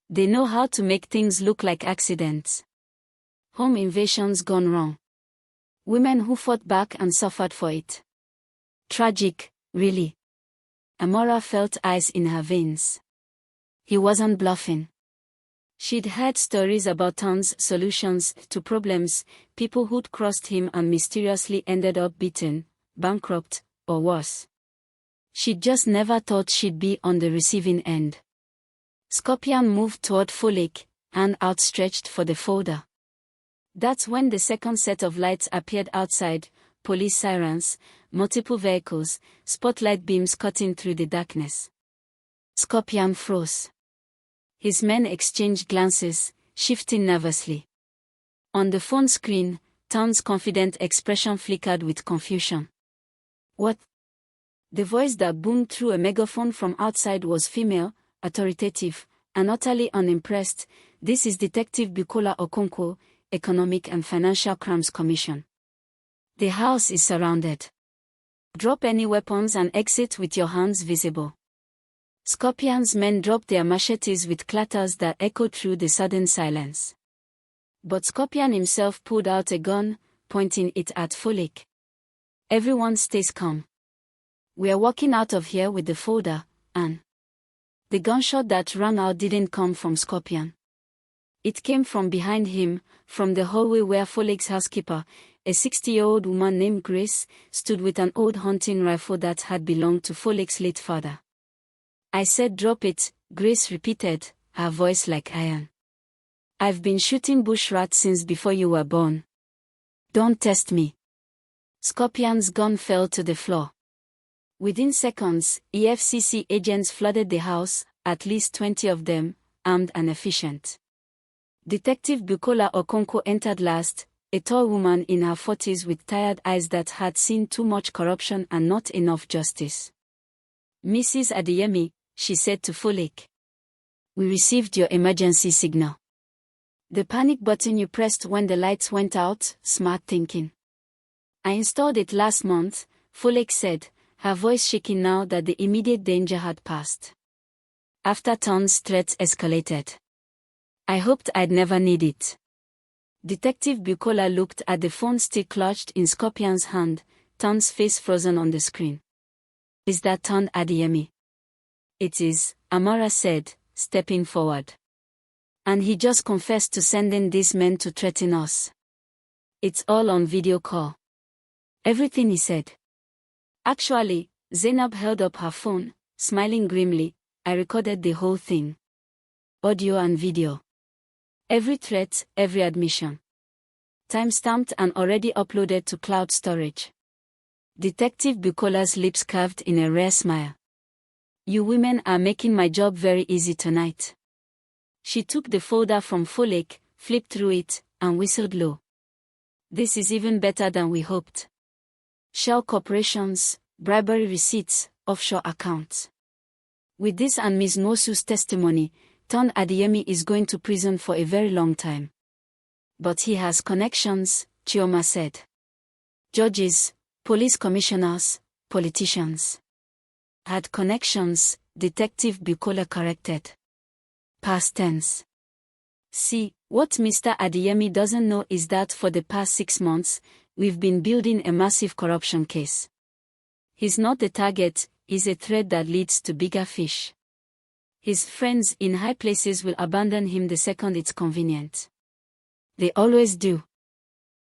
They know how to make things look like accidents. Home invasions gone wrong. Women who fought back and suffered for it. Tragic, really." Amara felt ice in her veins. He wasn't bluffing. She'd heard stories about Tund's solutions to problems, people who'd crossed him and mysteriously ended up beaten, bankrupt, or worse. She'd just never thought she'd be on the receiving end. Scorpion moved toward Folik, hand outstretched for the folder. That's when the second set of lights appeared outside, police sirens, multiple vehicles, spotlight beams cutting through the darkness. Scorpion froze. His men exchanged glances, shifting nervously. On the phone screen, Tund's confident expression flickered with confusion. "What?" The voice that boomed through a megaphone from outside was female, authoritative, and utterly unimpressed. "This is Detective Bukola Okonkwo, Economic and Financial Crimes Commission. The house is surrounded. Drop any weapons and exit with your hands visible." Scorpion's men dropped their machetes with clatters that echoed through the sudden silence. But Scorpion himself pulled out a gun, pointing it at Folik. "Everyone stays calm. We're walking out of here with the folder, and..." The gunshot that rang out didn't come from Scorpion. It came from behind him, from the hallway where Folik's housekeeper, a 60-year-old woman named Grace, stood with an old hunting rifle that had belonged to Folik's late father. "I said drop it," Grace repeated, her voice like iron. "I've been shooting bush rats since before you were born. Don't test me." Scorpion's gun fell to the floor. Within seconds, EFCC agents flooded the house, at least 20 of them, armed and efficient. Detective Bukola Okonkwo entered last, a tall woman in her 40s with tired eyes that had seen too much corruption and not enough justice. "Mrs. Adeyemi," she said to Folik. "We received your emergency signal. The panic button you pressed when the lights went out, smart thinking. I installed it last month," Folik said, her voice shaking now that the immediate danger had passed. "After Tund's threats escalated. I hoped I'd never need it." Detective Bukola looked at the phone still clutched in Scorpion's hand, Tund's face frozen on the screen. "Is that Tund Adeyemi?" "It is," Amara said, stepping forward. "And he just confessed to sending these men to threaten us. It's all on video call. Everything he said." "Actually," Zainab held up her phone, smiling grimly, "I recorded the whole thing. Audio and video. Every threat, every admission. Time-stamped and already uploaded to cloud storage." Detective Bukola's lips curved in a rare smile. "You women are making my job very easy tonight." She took the folder from Folik, flipped through it, and whistled low. "This is even better than we hoped. Shell corporations, bribery receipts, offshore accounts. With this and Ms. Nwosu's testimony, Tund Adeyemi is going to prison for a very long time. But he has connections," Chioma said. "Judges, police commissioners, politicians." "Had connections," Detective Bukola corrected. Past tense. "See, what Mr. Adeyemi doesn't know is that for the past 6 months, we've been building a massive corruption case. He's not the target, he's a threat that leads to bigger fish. His friends in high places will abandon him the second it's convenient. They always do."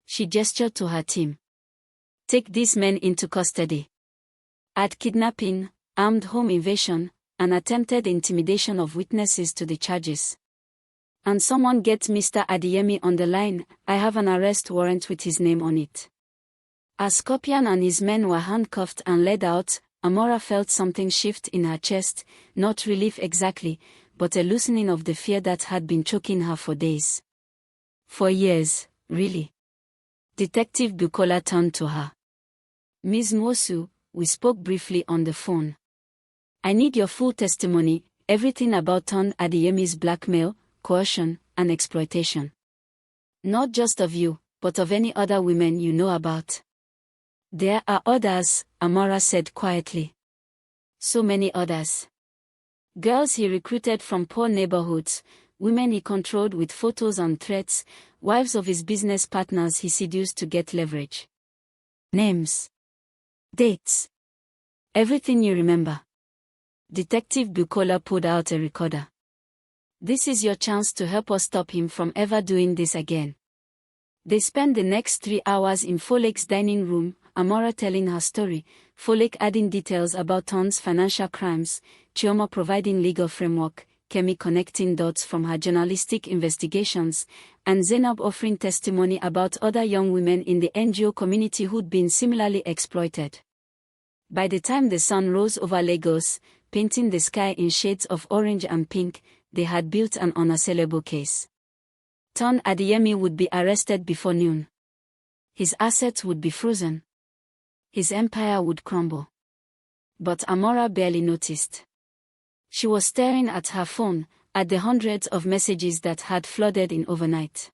She gestured to her team. "Take these men into custody. Add kidnapping, armed home invasion, and attempted intimidation of witnesses to the charges. And someone get Mr. Adeyemi on the line, I have an arrest warrant with his name on it." As Scorpion and his men were handcuffed and led out, Amara felt something shift in her chest, not relief exactly, but a loosening of the fear that had been choking her for days. "For years, really." Detective Bukola turned to her. Ms. Nwosu, we spoke briefly on the phone. I need your full testimony, everything about Ton Adeyemi's blackmail, coercion, and exploitation. Not just of you, but of any other women you know about. There are others, Amara said quietly. So many others. Girls he recruited from poor neighborhoods, women he controlled with photos and threats, wives of his business partners he seduced to get leverage. Names. Dates. Everything you remember. Detective Bukola pulled out a recorder. This is your chance to help us stop him from ever doing this again. They spent the next 3 hours in Folek's dining room, Amara telling her story, Folek adding details about Ton's financial crimes, Chioma providing legal framework, Kemi connecting dots from her journalistic investigations, and Zainab offering testimony about other young women in the NGO community who'd been similarly exploited. By the time the sun rose over Lagos, painting the sky in shades of orange and pink, they had built an unassailable case. Ton Adeyemi would be arrested before noon. His assets would be frozen. His empire would crumble. But Amara barely noticed. She was staring at her phone, at the hundreds of messages that had flooded in overnight.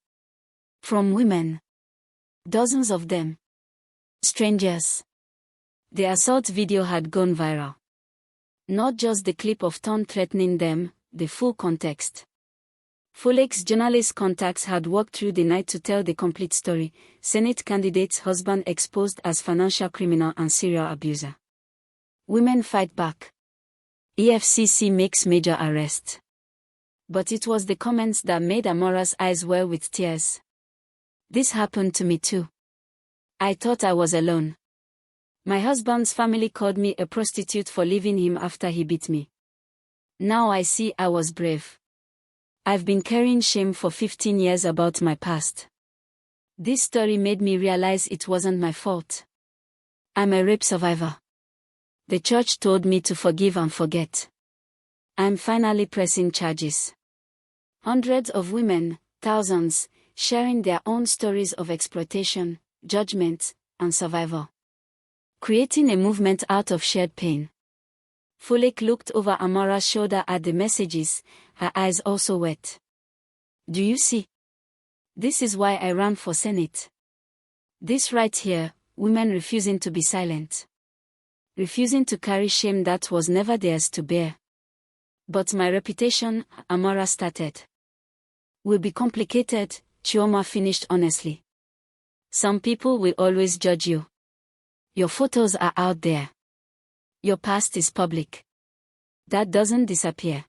From women. Dozens of them. Strangers. The assault video had gone viral. Not just the clip of Ton threatening them, the full context. Folek's journalist contacts had worked through the night to tell the complete story. Senate candidate's husband exposed as financial criminal and serial abuser. Women fight back. EFCC makes major arrest. But it was the comments that made Amara's eyes well with tears. This happened to me too. I thought I was alone. My husband's family called me a prostitute for leaving him after he beat me. Now I see I was brave. I've been carrying shame for 15 years about my past. This story made me realize it wasn't my fault. I'm a rape survivor. The church told me to forgive and forget. I'm finally pressing charges. Hundreds of women, thousands, sharing their own stories of exploitation, judgment, and survival. Creating a movement out of shared pain. Folek looked over Amara's shoulder at the messages, her eyes also wet. Do you see? This is why I ran for Senate. This right here, women refusing to be silent. Refusing to carry shame that was never theirs to bear. But my reputation, Amara started. Will be complicated, Chioma finished honestly. Some people will always judge you. Your photos are out there. Your past is public. That doesn't disappear.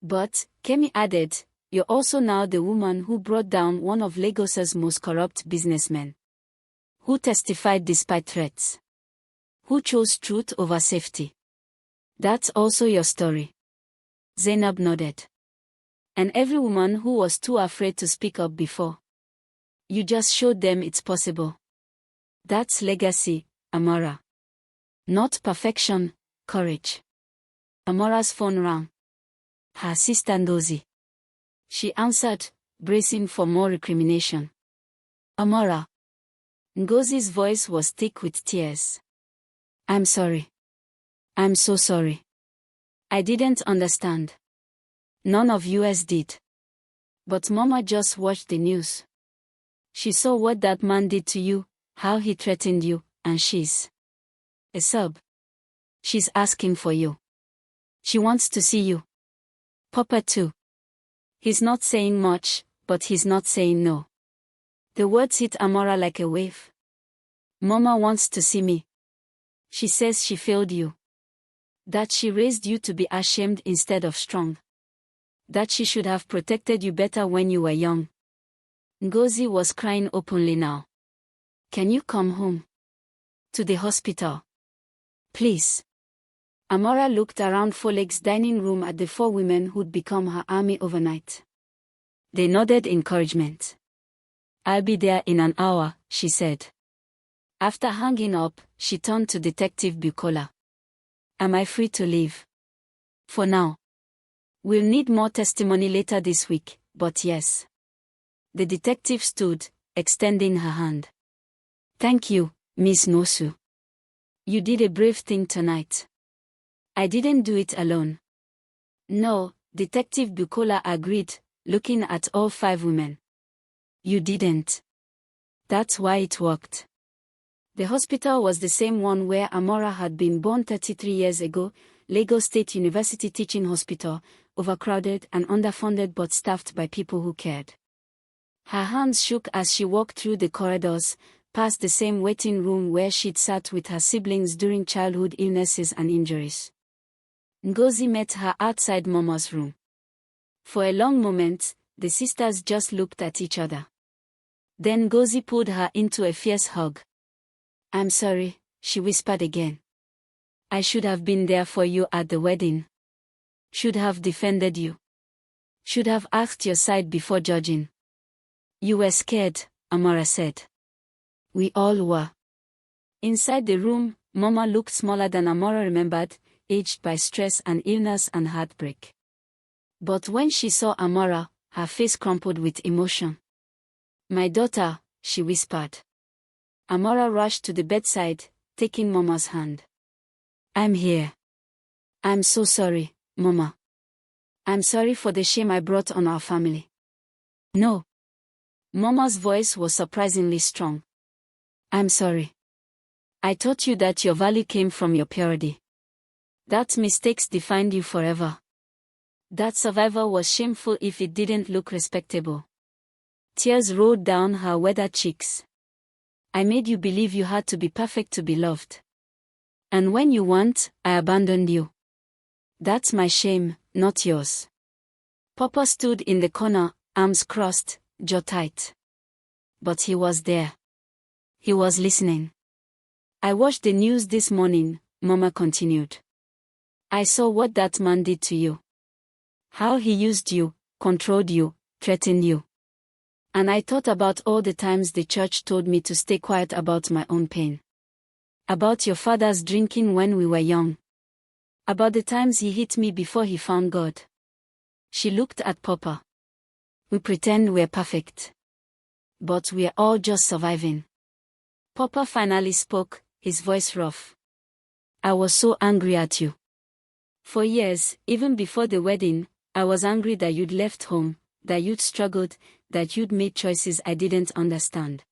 But, Kemi added, you're also now the woman who brought down one of Lagos's most corrupt businessmen. Who testified despite threats. Who chose truth over safety. That's also your story. Zainab nodded. And every woman who was too afraid to speak up before. You just showed them it's possible. That's legacy, Amara. Not perfection, courage. Amara's phone rang. Her sister Ngozi. She answered, bracing for more recrimination. Amara. Ngozi's voice was thick with tears. I'm sorry. I'm so sorry. I didn't understand. None of us did. But Mama just watched the news. She saw what that man did to you, how he threatened you, and she's a sub. She's asking for you. She wants to see you. Papa too. He's not saying much, but he's not saying no. The words hit Amara like a wave. Mama wants to see me. She says she failed you. That she raised you to be ashamed instead of strong. That she should have protected you better when you were young. Ngozi was crying openly now. Can you come home? To the hospital. Please. Amara looked around Folek's dining room at the 4 women who'd become her army overnight. They nodded encouragement. I'll be there in an hour, she said. After hanging up, she turned to Detective Bukola. Am I free to leave? For now. We'll need more testimony later this week, but yes. The detective stood, extending her hand. Thank you, Miss Nwosu. You did a brave thing tonight. I didn't do it alone. No, Detective Bukola agreed, looking at all 5 women. You didn't. That's why it worked. The hospital was the same one where Amara had been born 33 years ago, Lagos State University Teaching Hospital, overcrowded and underfunded but staffed by people who cared. Her hands shook as she walked through the corridors, past the same waiting room where she'd sat with her siblings during childhood illnesses and injuries. Ngozi met her outside Mama's room. For a long moment, the sisters just looked at each other. Then Ngozi pulled her into a fierce hug. I'm sorry, she whispered again. I should have been there for you at the wedding. Should have defended you. Should have asked your side before judging. You were scared, Amara said. We all were. Inside the room, Mama looked smaller than Amara remembered, aged by stress and illness and heartbreak. But when she saw Amara, her face crumpled with emotion. My daughter, she whispered. Amara rushed to the bedside, taking Mama's hand. I'm here. I'm so sorry, Mama. I'm sorry for the shame I brought on our family. No. Mama's voice was surprisingly strong. I'm sorry. I taught you that your value came from your purity. That mistakes defined you forever. That survival was shameful if it didn't look respectable. Tears rolled down her weathered cheeks. I made you believe you had to be perfect to be loved. And when you weren't, I abandoned you. That's my shame, not yours. Papa stood in the corner, arms crossed, jaw tight. But he was there. He was listening. I watched the news this morning, Mama continued. I saw what that man did to you. How he used you, controlled you, threatened you. And I thought about all the times the church told me to stay quiet about my own pain. About your father's drinking when we were young. About the times he hit me before he found God. She looked at Papa. We pretend we're perfect. But we're all just surviving. Papa finally spoke, his voice rough. I was so angry at you. For years, even before the wedding, I was angry that you'd left home, that you'd struggled, that you'd made choices I didn't understand.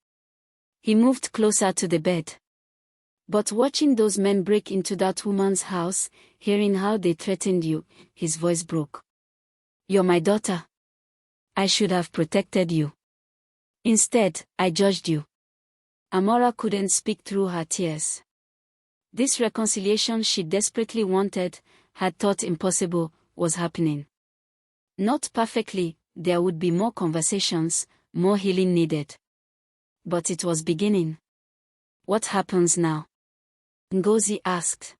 He moved closer to the bed. But watching those men break into that woman's house, hearing how they threatened you, his voice broke. You're my daughter. I should have protected you. Instead, I judged you. Amara couldn't speak through her tears. This reconciliation she desperately wanted, had thought impossible, was happening. Not perfectly, there would be more conversations, more healing needed. But it was beginning. What happens now? Ngozi asked.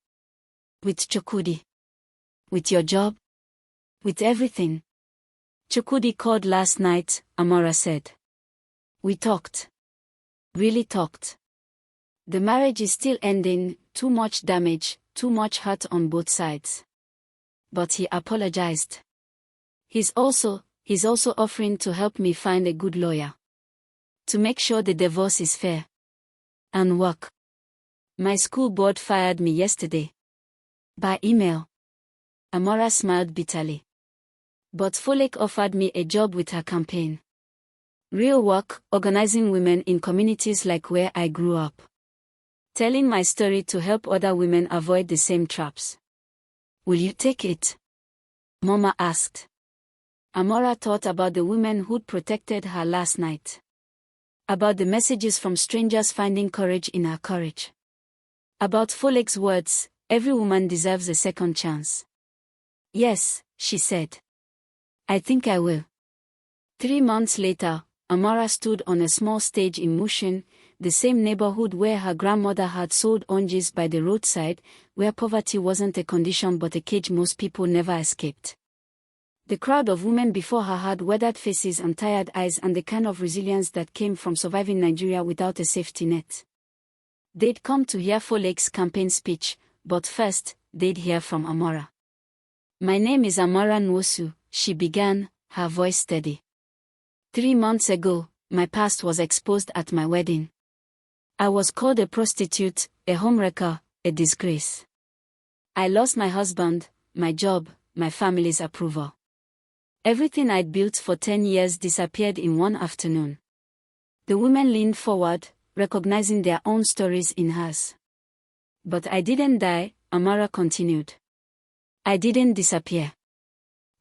With Chukwudi? With your job? With everything? Chukwudi called last night, Amara said. We talked. Really talked. The marriage is still ending, too much damage, too much hurt on both sides. But he apologized. He's also offering to help me find a good lawyer. To make sure the divorce is fair. And work. My school board fired me yesterday. By email. Amara smiled bitterly. But Folek offered me a job with her campaign. Real work, organizing women in communities like where I grew up. Telling my story to help other women avoid the same traps. Will you take it? Mama asked. Amara thought about the women who'd protected her last night. About the messages from strangers finding courage in her courage. About Folek's words, every woman deserves a second chance. Yes, she said. I think I will. 3 months later, Amara stood on a small stage in Mushin, the same neighborhood where her grandmother had sold oranges by the roadside, where poverty wasn't a condition but a cage most people never escaped. The crowd of women before her had weathered faces and tired eyes and the kind of resilience that came from surviving Nigeria without a safety net. They'd come to hear Folek's campaign speech, but first, they'd hear from Amara. My name is Amara Nwosu, she began, her voice steady. 3 months ago, my past was exposed at my wedding. I was called a prostitute, a homewrecker, a disgrace. I lost my husband, my job, my family's approval. Everything I'd built for 10 years disappeared in one afternoon. The women leaned forward, recognizing their own stories in hers. But I didn't die, Amara continued. I didn't disappear.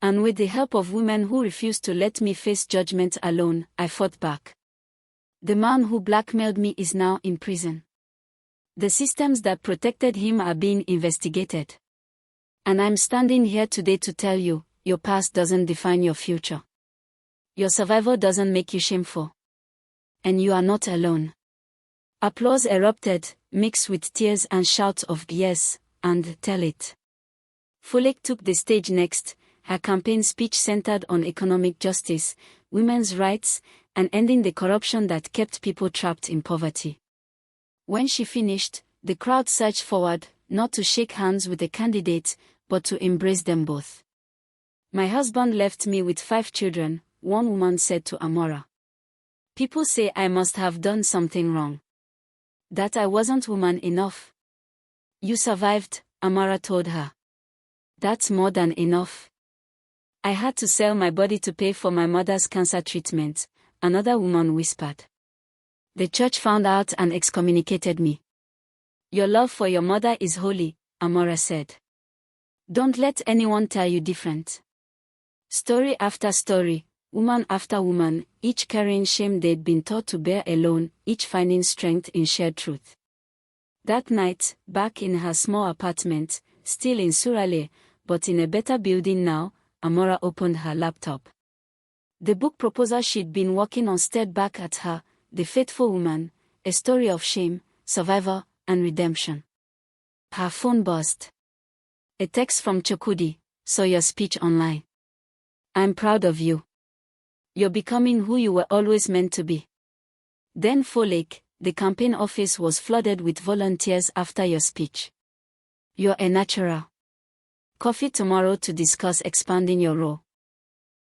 And with the help of women who refused to let me face judgment alone, I fought back. The man who blackmailed me is now in prison. The systems that protected him are being investigated. And I'm standing here today to tell you, your past doesn't define your future. Your survival doesn't make you shameful. And you are not alone. Applause erupted, mixed with tears and shouts of yes, and tell it. Folek took the stage next, her campaign speech centered on economic justice, women's rights, and ending the corruption that kept people trapped in poverty. When she finished, the crowd surged forward, not to shake hands with the candidates, but to embrace them both. My husband left me with 5 children, one woman said to Amara. People say I must have done something wrong. That I wasn't woman enough. You survived, Amara told her. That's more than enough. I had to sell my body to pay for my mother's cancer treatment, another woman whispered. The church found out and excommunicated me. Your love for your mother is holy, Amara said. Don't let anyone tell you different. Story after story, woman after woman, each carrying shame they'd been taught to bear alone, each finding strength in shared truth. That night, back in her small apartment, still in Surale, but in a better building now, Amara opened her laptop. The book proposal she'd been working on stared back at her, The Faithful Woman, a story of shame, survival, and redemption. Her phone buzzed. A text from Chukwudi, saw your speech online. I'm proud of you. You're becoming who you were always meant to be. Then Folek, the campaign office was flooded with volunteers after your speech. You're a natural. Coffee tomorrow to discuss expanding your role.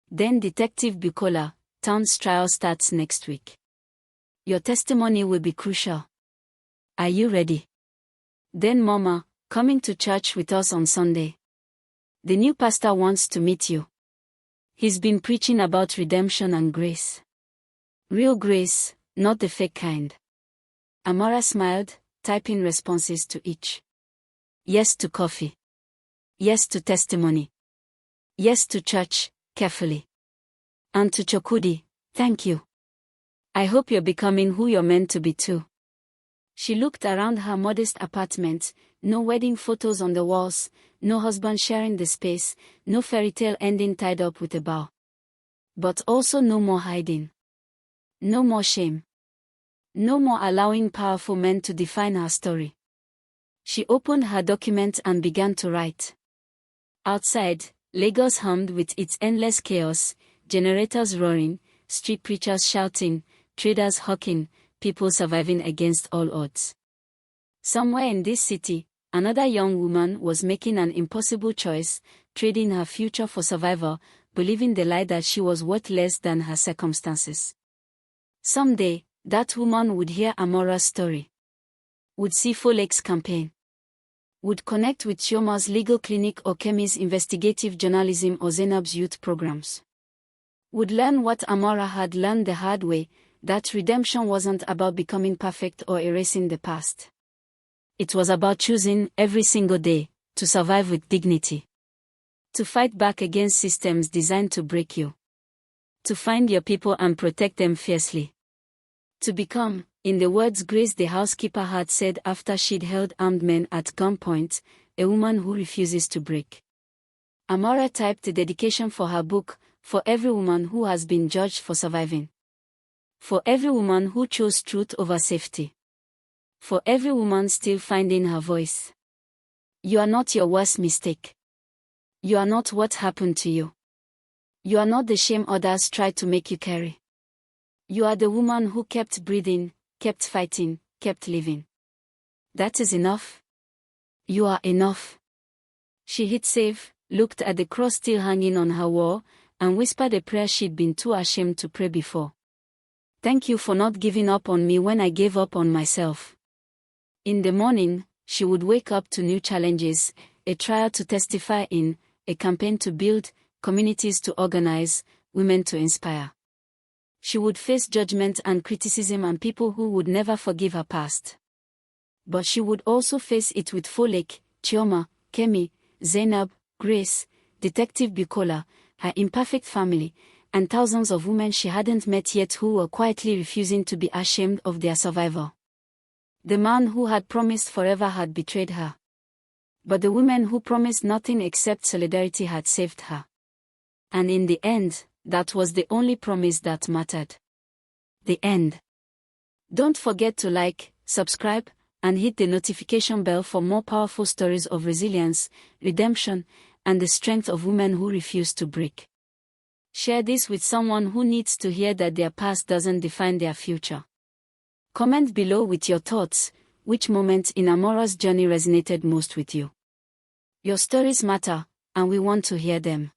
Then Detective Bukola, town's trial starts next week. Your testimony will be crucial. Are you ready? Then Mama, coming to church with us on Sunday. The new pastor wants to meet you. He's been preaching about redemption and grace. Real grace, not the fake kind. Amara smiled, typing responses to each. Yes to coffee. Yes to testimony. Yes to church, carefully. And to Chukwudi, thank you. I hope you're becoming who you're meant to be too. She looked around her modest apartment, no wedding photos on the walls, no husband sharing the space, no fairy tale ending tied up with a bow. But also no more hiding. No more shame. No more allowing powerful men to define her story. She opened her document and began to write. Outside, Lagos hummed with its endless chaos, generators roaring, street preachers shouting, traders hawking, people surviving against all odds. Somewhere in this city, another young woman was making an impossible choice, trading her future for survival, believing the lie that she was worth less than her circumstances. Someday, that woman would hear Amara's story. Would see Folek's campaign. Would connect with Chioma's legal clinic or Kemi's investigative journalism or Zainab's youth programs. Would learn what Amara had learned the hard way, that redemption wasn't about becoming perfect or erasing the past. It was about choosing, every single day, to survive with dignity. To fight back against systems designed to break you. To find your people and protect them fiercely. To become, in the words Grace the housekeeper had said after she'd held armed men at gunpoint, a woman who refuses to break. Amara typed a dedication for her book, for every woman who has been judged for surviving. For every woman who chose truth over safety. For every woman still finding her voice. You are not your worst mistake. You are not what happened to you. You are not the shame others tried to make you carry. You are the woman who kept breathing, kept fighting, kept living. That is enough. You are enough. She hit save, looked at the cross still hanging on her wall, and whispered a prayer she'd been too ashamed to pray before. Thank you for not giving up on me when I gave up on myself. In the morning, she would wake up to new challenges, a trial to testify in, a campaign to build, communities to organize, women to inspire. She would face judgment and criticism and people who would never forgive her past. But she would also face it with Folek, Chioma, Kemi, Zainab, Grace, Detective Bukola, her imperfect family, and thousands of women she hadn't met yet who were quietly refusing to be ashamed of their survival. The man who had promised forever had betrayed her. But the women who promised nothing except solidarity had saved her. And in the end, that was the only promise that mattered. The end. Don't forget to like, subscribe, and hit the notification bell for more powerful stories of resilience, redemption, and the strength of women who refuse to break. Share this with someone who needs to hear that their past doesn't define their future. Comment below with your thoughts, which moment in Amara's journey resonated most with you. Your stories matter, and we want to hear them.